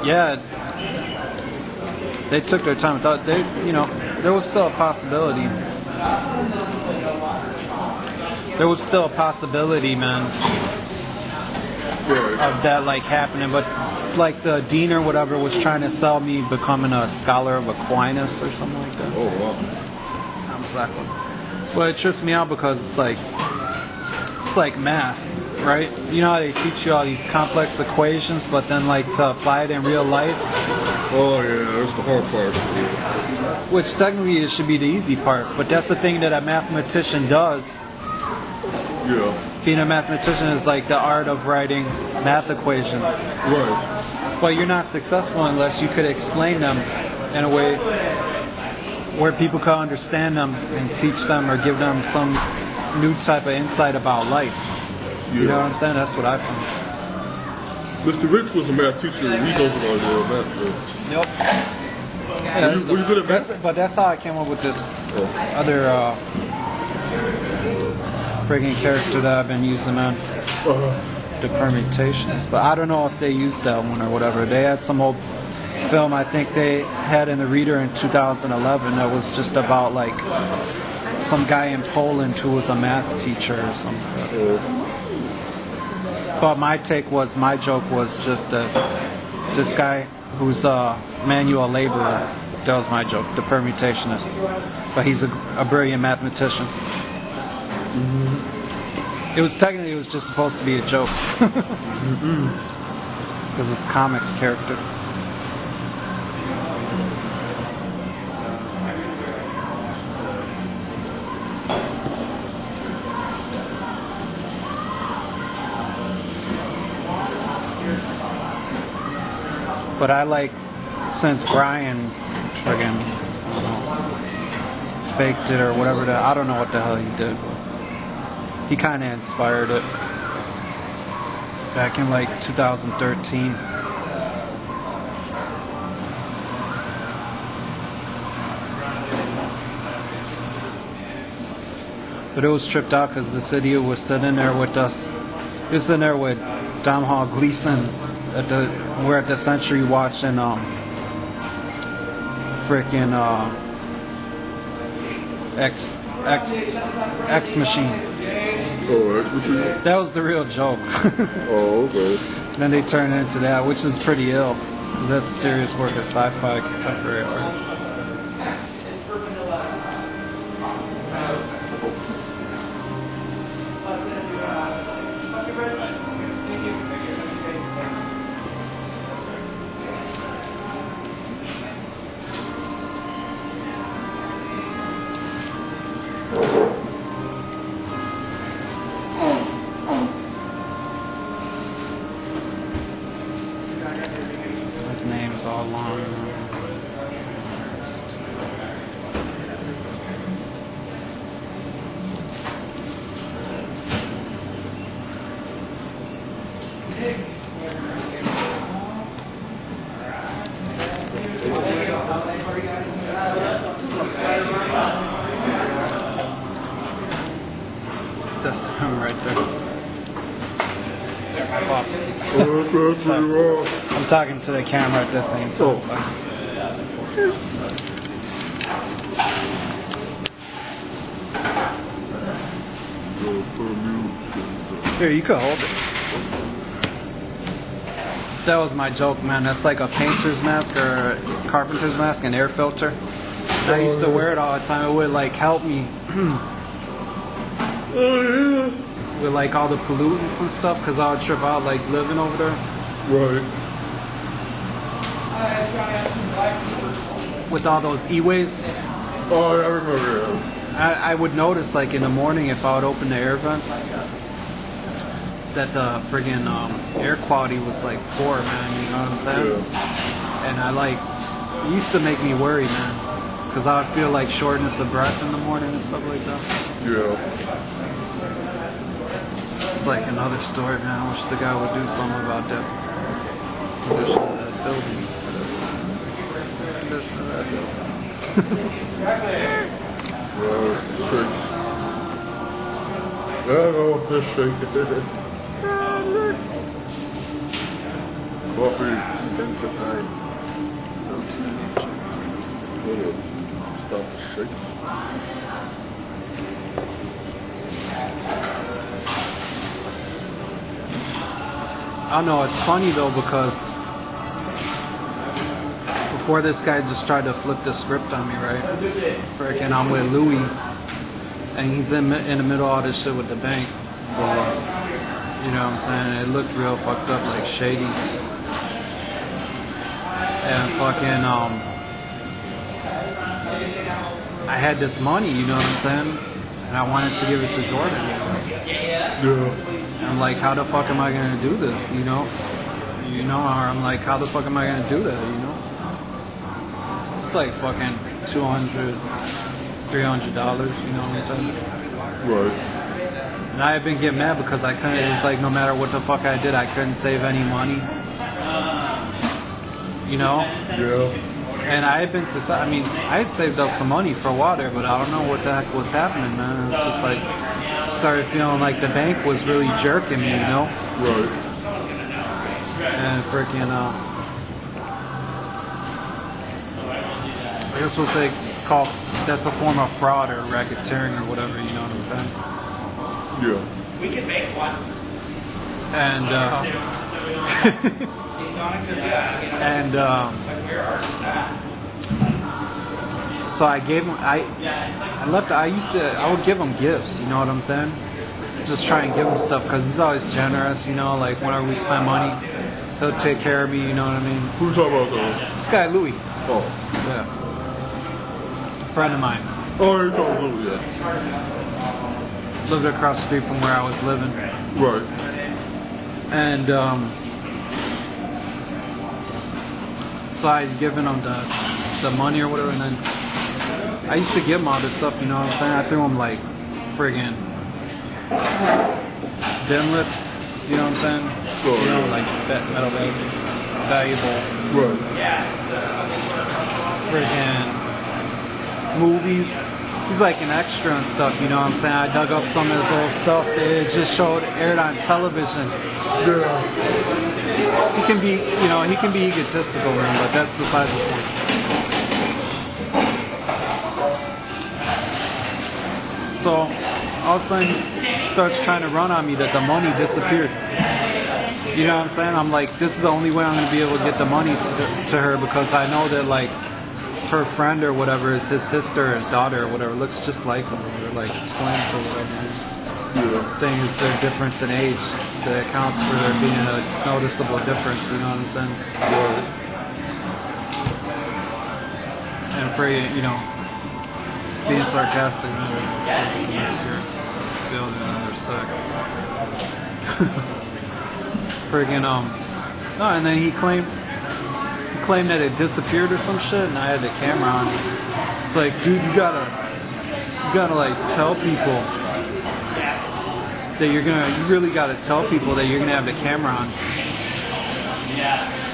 yeah, they took their time. Thought they, you know, there was still a possibility. There was still a possibility, man, Right. of that like happening. But like the dean or whatever was trying to sell me becoming a scholar of Aquinas or something like that. Oh, wow. How was that one? Well, it trips me out because it's like math, right? You know how they teach you all these complex equations, but then like to apply it in real life. Oh, yeah. That's the hard part. Which technically it should be the easy part, but that's the thing that a mathematician does. Yeah. Being a mathematician is like the art of writing math equations. Right. But you're not successful unless you could explain them in a way where people can understand them and teach them or give them some new type of insight about life. You know what I'm saying? That's what I found. Mr. Rich was a math teacher. He knows about math. Yep. Yeah, Were you good at math? but that's how I came up with this other friggin' character that I've been using on the permutations. But I don't know if they used that one or whatever. They had some old film I think they had in the reader in 2011 that was just about like some guy in Poland who was a math teacher or something. But my joke was just this guy who's a manual laborer. That was my joke, the permutationist. But he's a brilliant mathematician. It was just supposed to be a joke. Because it's comics character. But I like, since Brian friggin' faked it or whatever, I don't know what the hell he did. He kind of inspired it back in like 2013. But it was tripped out because this idiot was sitting there with us. He was sitting there with Domhnall Gleeson. We're at the Century watching frickin' X Machine. Oh, X Machine? That was the real joke. Oh, okay. Then they turned it into that, which is pretty ill. That's serious work of sci-fi contemporary art. His name's all long. That's him right there. Oh, that's pretty wrong. I'm talking to the camera at the same time. Here, you could hold it. That was my joke, man. That's like a painter's mask or a carpenter's mask, an air filter. I used to wear it all the time. It would like help me with like all the pollutants and stuff because I would trip out like living over there. Right. With all those e-waves. Oh, I remember that. I would notice like in the morning if I would open the air vent that the friggin' air quality was like poor, man, you know what I'm saying? Yeah. And it used to make me worry, man, because I would feel like shortness of breath in the morning and stuff like that. Yeah. It's like another story, man. I wish the guy would do something about that condition of that building. Condition of that building. Yeah, it's shake. I know, just shake it. Coffee. Stop the shake. I know, it's funny though because before this guy just tried to flip the script on me, right? Frickin' I'm with Louis and he's in the middle of all this shit with the bank. You know what I'm saying? It looked real fucked up, like shady. And fucking, I had this money, you know what I'm saying? And I wanted to give it to Jordan. Yeah. I'm like, how the fuck am I gonna do this, you know? you know, or I'm like, how the fuck am I gonna do that, you know? It's like fucking $200, $300, you know what I'm saying? Right. And I had been getting mad because I couldn't, it was like no matter what the fuck I did, I couldn't save any money. You know? Yeah. And I had been, I mean, I had saved up some money for water, but I don't know what the heck was happening, man. It was just like, started feeling like the bank was really jerking me, you know? Right. And freaking, I guess what they call, that's a form of fraud or racketeering or whatever, you know what I'm saying? Yeah. We can make one. And, so I gave him, I would give him gifts, you know what I'm saying? Just try and give him stuff, because he's always generous, you know, like whenever we spend money, he'll take care of me, you know what I mean? Who you talking about though? This guy, Louis. Oh. Yeah. A friend of mine. Oh, you're talking about Louis, yeah. Lived across the street from where I was living. Right. And, so I was giving him the money or whatever, and then I used to give him all this stuff, you know what I'm saying? I threw him like friggin' dim lip, you know what I'm saying? Oh, you know, yeah. like that metal valuable Right. friggin' movies. He's like an extra and stuff, you know what I'm saying? I dug up some of his old stuff that it just aired on television. Yeah. He can be, you know, he can be egotistical, man, but that's besides the point. So, all of a sudden, he starts trying to run on me that the money disappeared. You know what I'm saying? I'm like, this is the only way I'm going to be able to get the money to her, because I know that, like, her friend or whatever is his sister or his daughter or whatever, looks just like him. They're like twins or whatever. Yeah. Thing is, they're different in age. That accounts for there being a noticeable difference, you know what I'm saying? Right. And for, you know, being sarcastic, man, you're building another suck. Friggin', no, and then he claimed that it disappeared or some shit, and I had the camera on. It's like, dude, you gotta like tell people that you really gotta tell people that you're gonna have the camera on.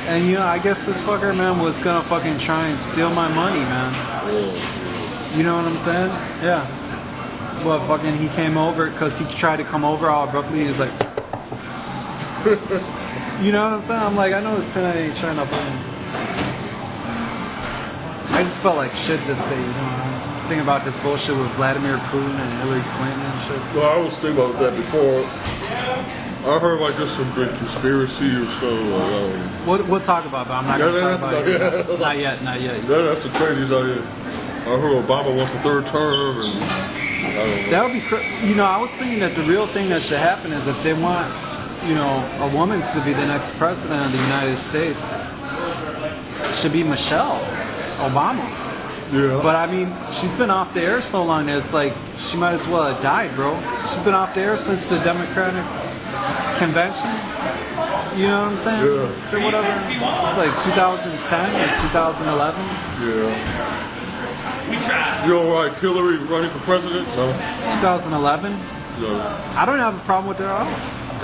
And you know, I guess this fucker, man, was gonna fucking try and steal my money, man. You know what I'm saying? Yeah. But fucking he came over, because he tried to come over all abruptly, he was like, you know what I'm saying? I'm like, I know this pin ain't trying to fucking. I just felt like shit this day, you know. Thinking about this bullshit with Vladimir Putin and Hillary Clinton and shit. Well, I was thinking about that before. I heard like just some big conspiracy or so. We'll talk about that. I'm not going to talk about it. Not yet. That's the craziest idea. I heard Obama wants a third term, and I don't know. That would be, you know, I was thinking that the real thing that should happen is if they want, you know, a woman to be the next president of the United States, it should be Michelle Obama. Yeah. But I mean, she's been off the air so long that it's like she might as well have died, bro. She's been off the air since the Democratic convention. You know what I'm saying? Yeah. Or whatever. It's like 2010 or 2011. Yeah. You don't like Hillary running for president? No. 2011. No. I don't have a problem with her at all.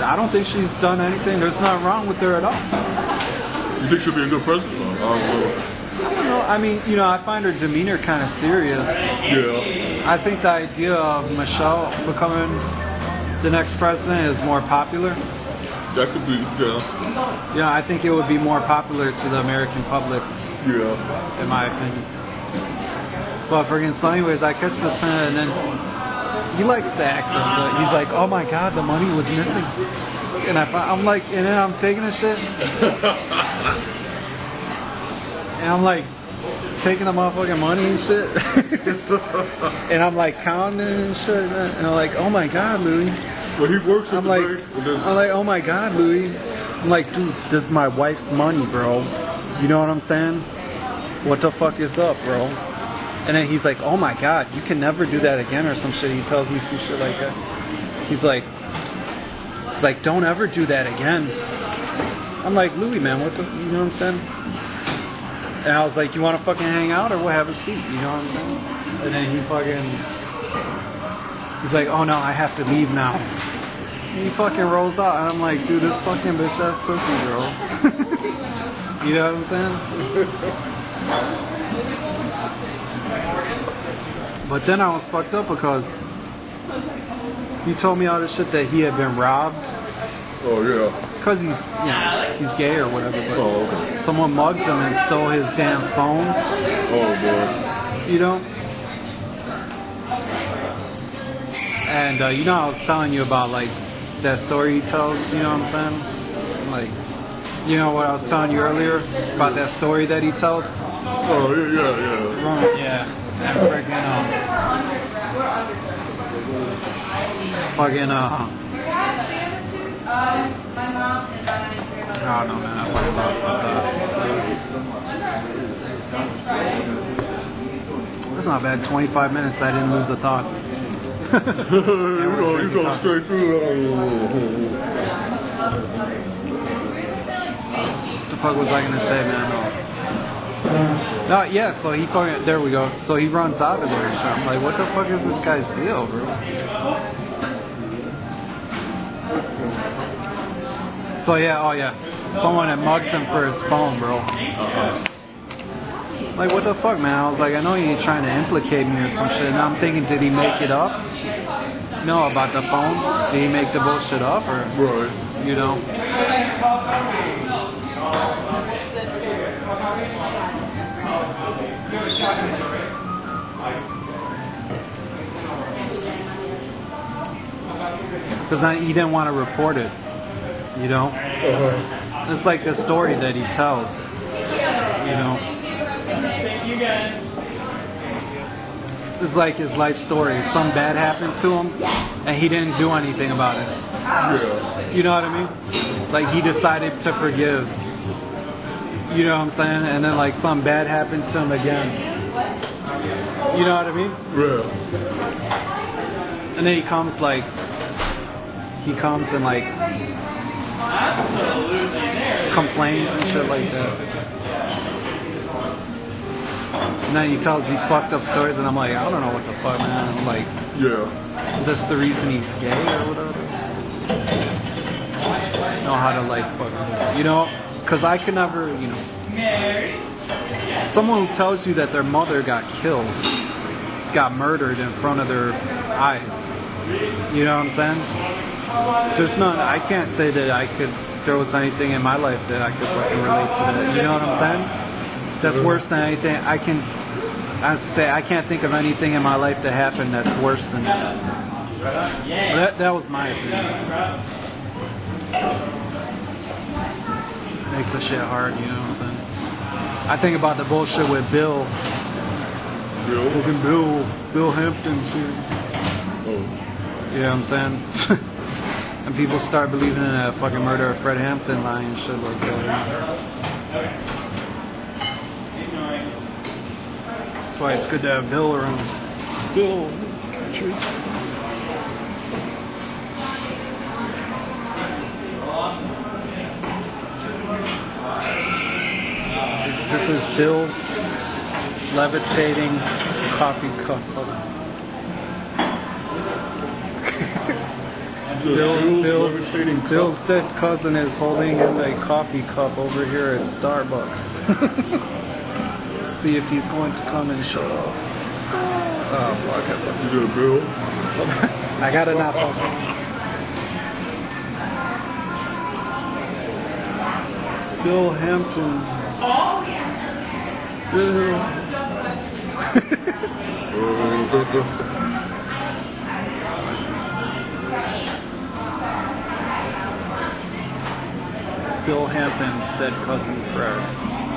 I don't think she's done anything. There's nothing wrong with her at all. You think she'll be a good president? I don't know. I don't know. I mean, you know, I find her demeanor kind of serious. Yeah. I think the idea of Michelle becoming the next president is more popular. That could be, yeah. Yeah, I think it would be more popular to the American public, Yeah. in my opinion. But so anyways, I catch this man, and then he likes to act. So he's like, "Oh my God, the money was missing," and I'm like, and then I'm taking a shit, and I'm like taking the motherfucking money and shit, and I'm like counting it and shit, and I'm like, "Oh my God, Louis." Well, he works at I'm the like, bank. "Oh my God, Louis." I'm like, dude, this is my wife's money, bro. You know what I'm saying? What the fuck is up, bro? And then he's like, "Oh my God, you can never do that again," or some shit. He tells me some shit like that. He's like, "Don't ever do that again." I'm like, Louis, man, what the, you know what I'm saying? And I was like, you want to fucking hang out or we'll have a seat, you know what I'm saying? And then he's like, oh no, I have to leave now. And he fucking rolls out, and I'm like, dude, this fucking bitch ass pussy, girl. You know what I'm saying? But then I was fucked up because he told me all this shit that he had been robbed. Oh, yeah. Because he's, he's gay or whatever. But Oh, okay. someone mugged him and stole his damn phone. Oh, boy. You know? And you know, I was telling you about like that story he tells. You know what I'm saying? Like, you know what I was telling you earlier about that story that he tells? Oh, yeah. Yeah. And freaking fucking I don't know, man. I want to talk about that. That's not bad. 25 minutes. I didn't lose a thought. You go straight through. What the fuck was I gonna say, man? No, yeah. So he fucking. There we go. So he runs out of there. And shit. I'm like, what the fuck is this guy's deal, bro? So yeah, oh yeah. Someone had mugged him for his phone, bro. Like, what the fuck, man? I was like, I know you ain't trying to implicate me or some shit. And I'm thinking, did he make it up? No, about the phone? Did he make the bullshit up? Or, Right. you know? Because he didn't want to report it, you know? It's like the story that he tells, you know? It's like his life story. Some bad happened to him, and he didn't do anything about it. Yeah. You know what I mean? Like, he decided to forgive. You know what I'm saying? And then, like, something bad happened to him again. You know what I mean? Yeah. And then he comes and, like, complains and shit like that. And then he tells these fucked up stories, and I'm like, I don't know what the fuck, man. I'm like, Yeah. is this the reason he's gay or whatever? Know how to, like, fucking, you know? Because I could never, you know. Someone who tells you that their mother got killed, got murdered in front of their eyes. You know what I'm saying? There's none. I can't say that there was anything in my life that I could fucking relate to that. You know what I'm saying? That's worse than anything. I can't think of anything in my life that happened that's worse than that. That was my opinion. Makes the shit hard, you know what I'm saying? I think about the bullshit with Bill. Fucking Bill Hampton shit. You know what I'm saying? And people start believing in a fucking murder of Fred Hampton line and shit like that. That's why it's good to have Bill around. Bill. This is Bill levitating coffee cup. Bill's dead cousin is holding him a coffee cup over here at Starbucks. See if he's going to come and show up. Oh, fuck it. You got a bill? I got enough of it. Bill Hampton. Bill Hampton's dead cousin Fred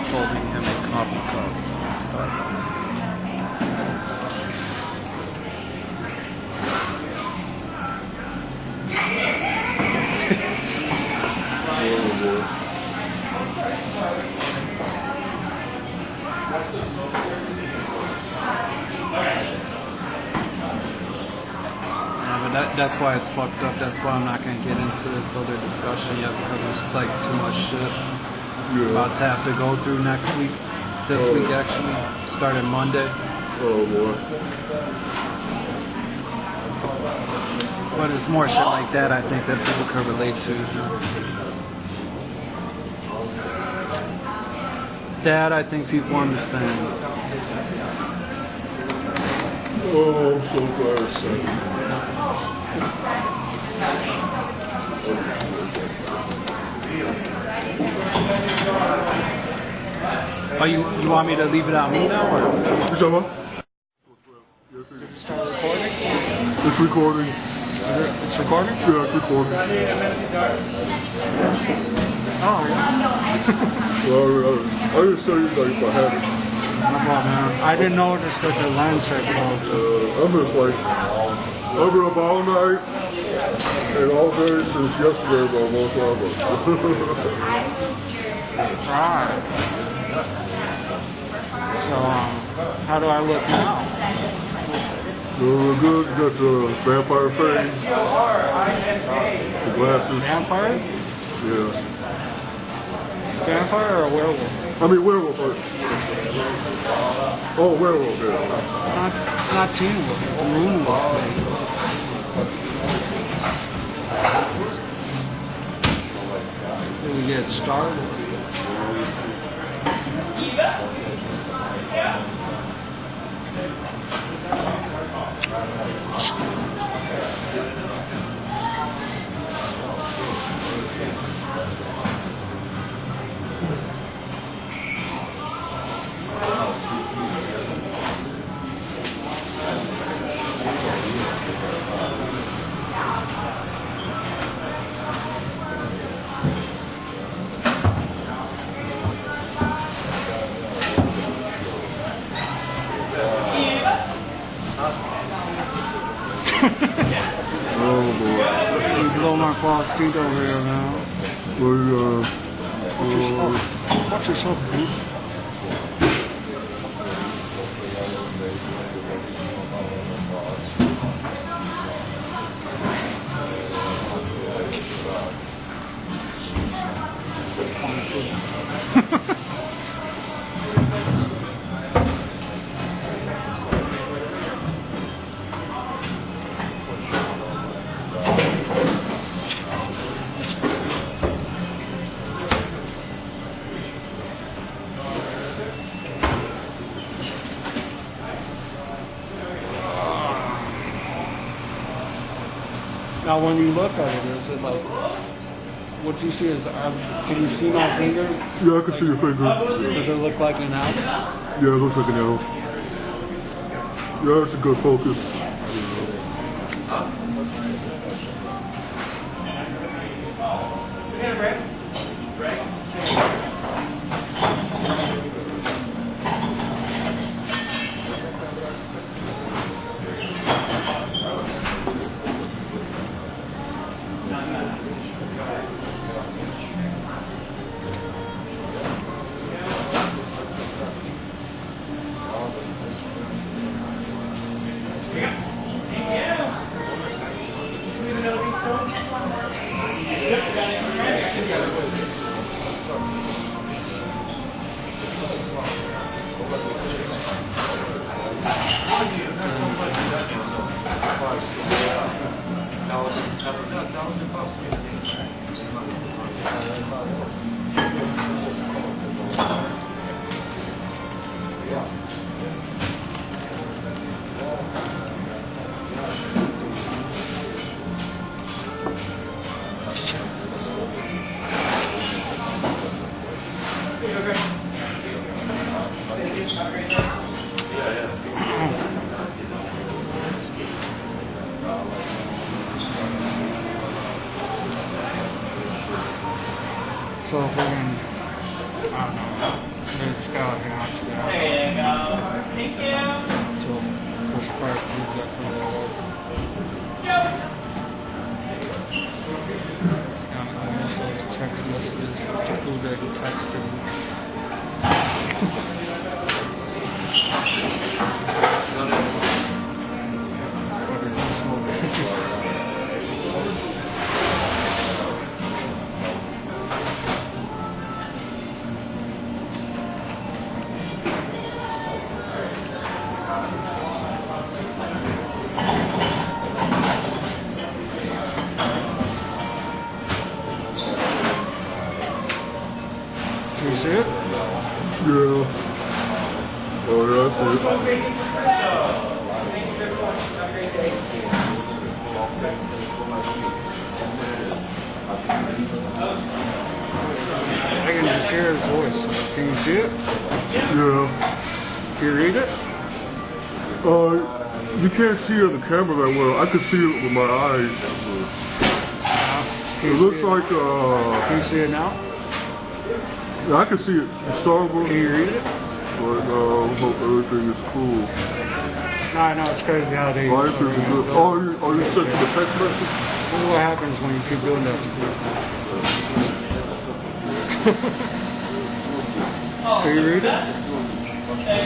is holding him a coffee cup. Having that's why it's fucked up. That's why I'm not gonna get into this other discussion yet because there's like too much shit about to have to go through next week. This week actually, starting Monday. Oh boy. But it's more shit like that I think that people can relate to. That I think people understand. Oh, I'm so tired. Oh, you want me to leave it on me now, or You talking about? start recording? It's recording. It's recording? Yeah, it's recording. Oh, I just tell you like if I had it. no problem, man. I didn't notice that the lens had closed. I'm just like, I've been up all night and all day since yesterday about 1 o'clock. Right. So, how do I look now? You're good. You got the vampire face, the glasses. Vampire? Yeah. Vampire or a werewolf? I mean werewolf. Oh, werewolf. Yeah. It's not Teen Wolf, it's Moonwolf. Then we get Star Wars. Oh boy. You blow my false teeth over here now. Watch yourself, dude. Now, when you look at it, is it like what you see is? Can you see my finger? Yeah, I can see your finger. Does it look like an L? Yeah, it looks like an L. Yeah, that's a good focus. So if we're gonna, I don't know, maybe this guy here out to get out. There you go. Thank you. So this part leads up to the road. Text messages, people that he texted me. What is this? see it? Yeah. Oh, yeah, I see it. I can just hear his voice. Can you see it? Yeah. Can you read it? You can't see it on the camera that well. I can see it with my eyes. Can It you looks see like, Can you see it now? yeah, I can see it. The Starbucks. Can you read it? But hope everything is cool. No, I know it's crazy how they. Life is good. Oh, you sent the text message? What happens when you keep doing that? Can you read it?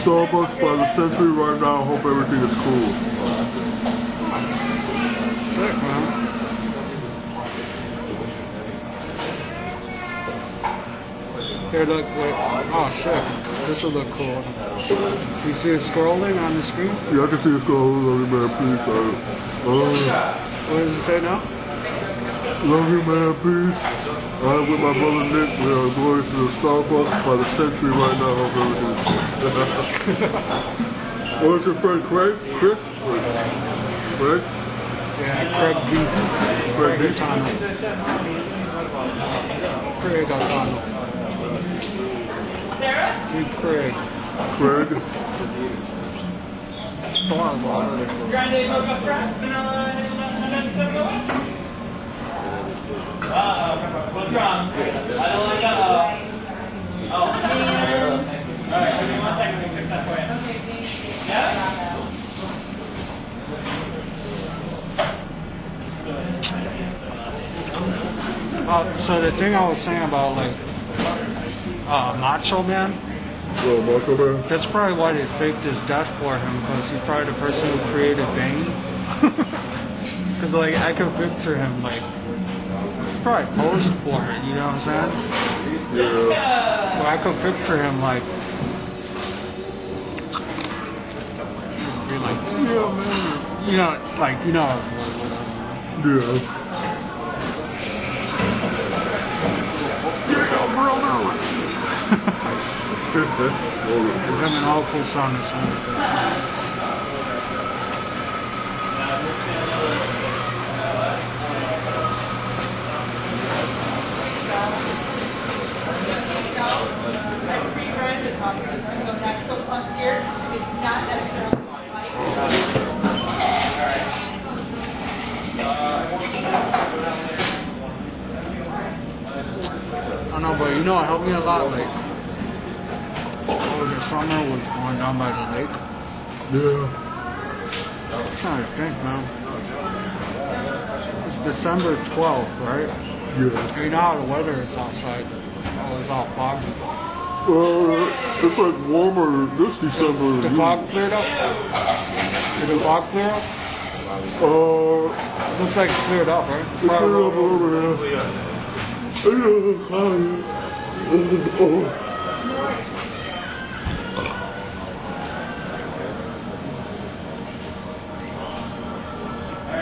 Starbucks by the century right now. Hope everything is cool. Sick, man. Here, look, wait. Oh, shit. This will look cool. You see it scrolling on the screen? Yeah, I can see it's going. Love you, man. Peace. What does it say now? Love you, man. Peace. I'm with my brother Nick. We are going to the Starbucks by the century right now. Hope everything is cool. What's your friend, Craig? Chris? Craig? Yeah, Craig B. Craig B. O'Connell. Craig O'Connell. Big Craig. Craig? Grande hook up front. What's wrong? I don't like that. Oh. Alright, give me 1 second. Let me fix that for you. Yeah? So the thing I was saying about like Macho Man, Oh, Marco, man. that's probably why they faked his death for him, because he's probably the person who created Bane. Because like I can picture him like he probably posed for it, you know what I'm saying? Yeah. But I could picture him like being like, yeah man, you know, like Yeah. him and all full song or something like that. I know, but you know, it helped me a lot. Like over the summer was going down by the lake. Yeah. I'm trying to think, man. It's December 12th, right? Yeah. You know how the weather is outside. Oh, it's all foggy. It's like warmer this December. The fog cleared up? Did the fog clear up? Looks like it cleared up, right? It's cleared up over here.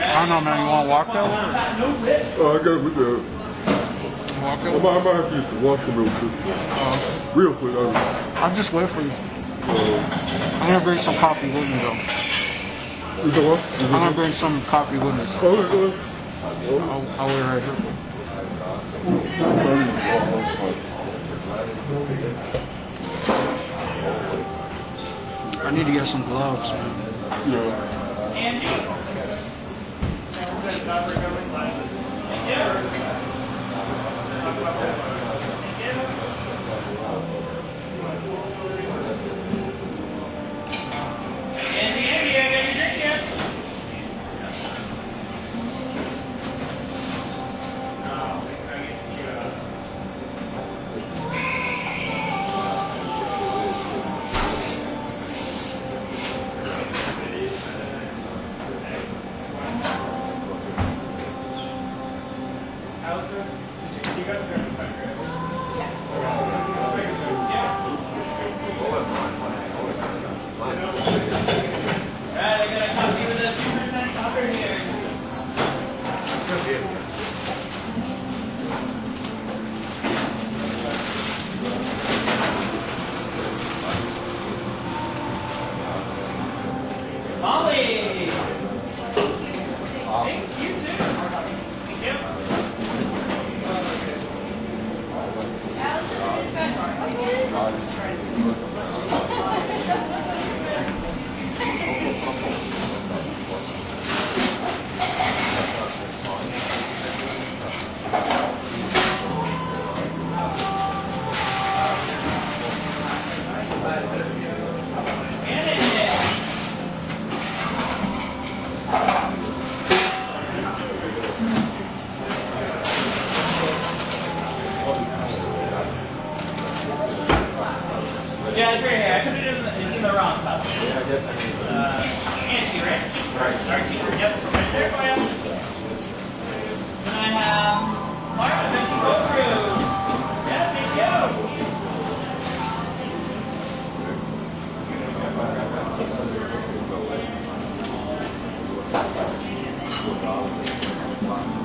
I don't know, man. You want to walk that way? I gotta put that. Walk that I way? might have to wash them real quick. Real quick, I'll just wait for you. I'm going to bring some coffee with me, though. You know what? I'm going to bring some coffee with me. Okay, go ahead. I'll wait right here. I need to get some gloves, man. Yeah. Thank you too. Thank you. Yeah, it's right here. I put it in the wrong cup. Yeah, I guess I need anti-ranch. Right. Dark yep. Right there for you. Then I have Martha, thank you, go through. Yeah, thank you.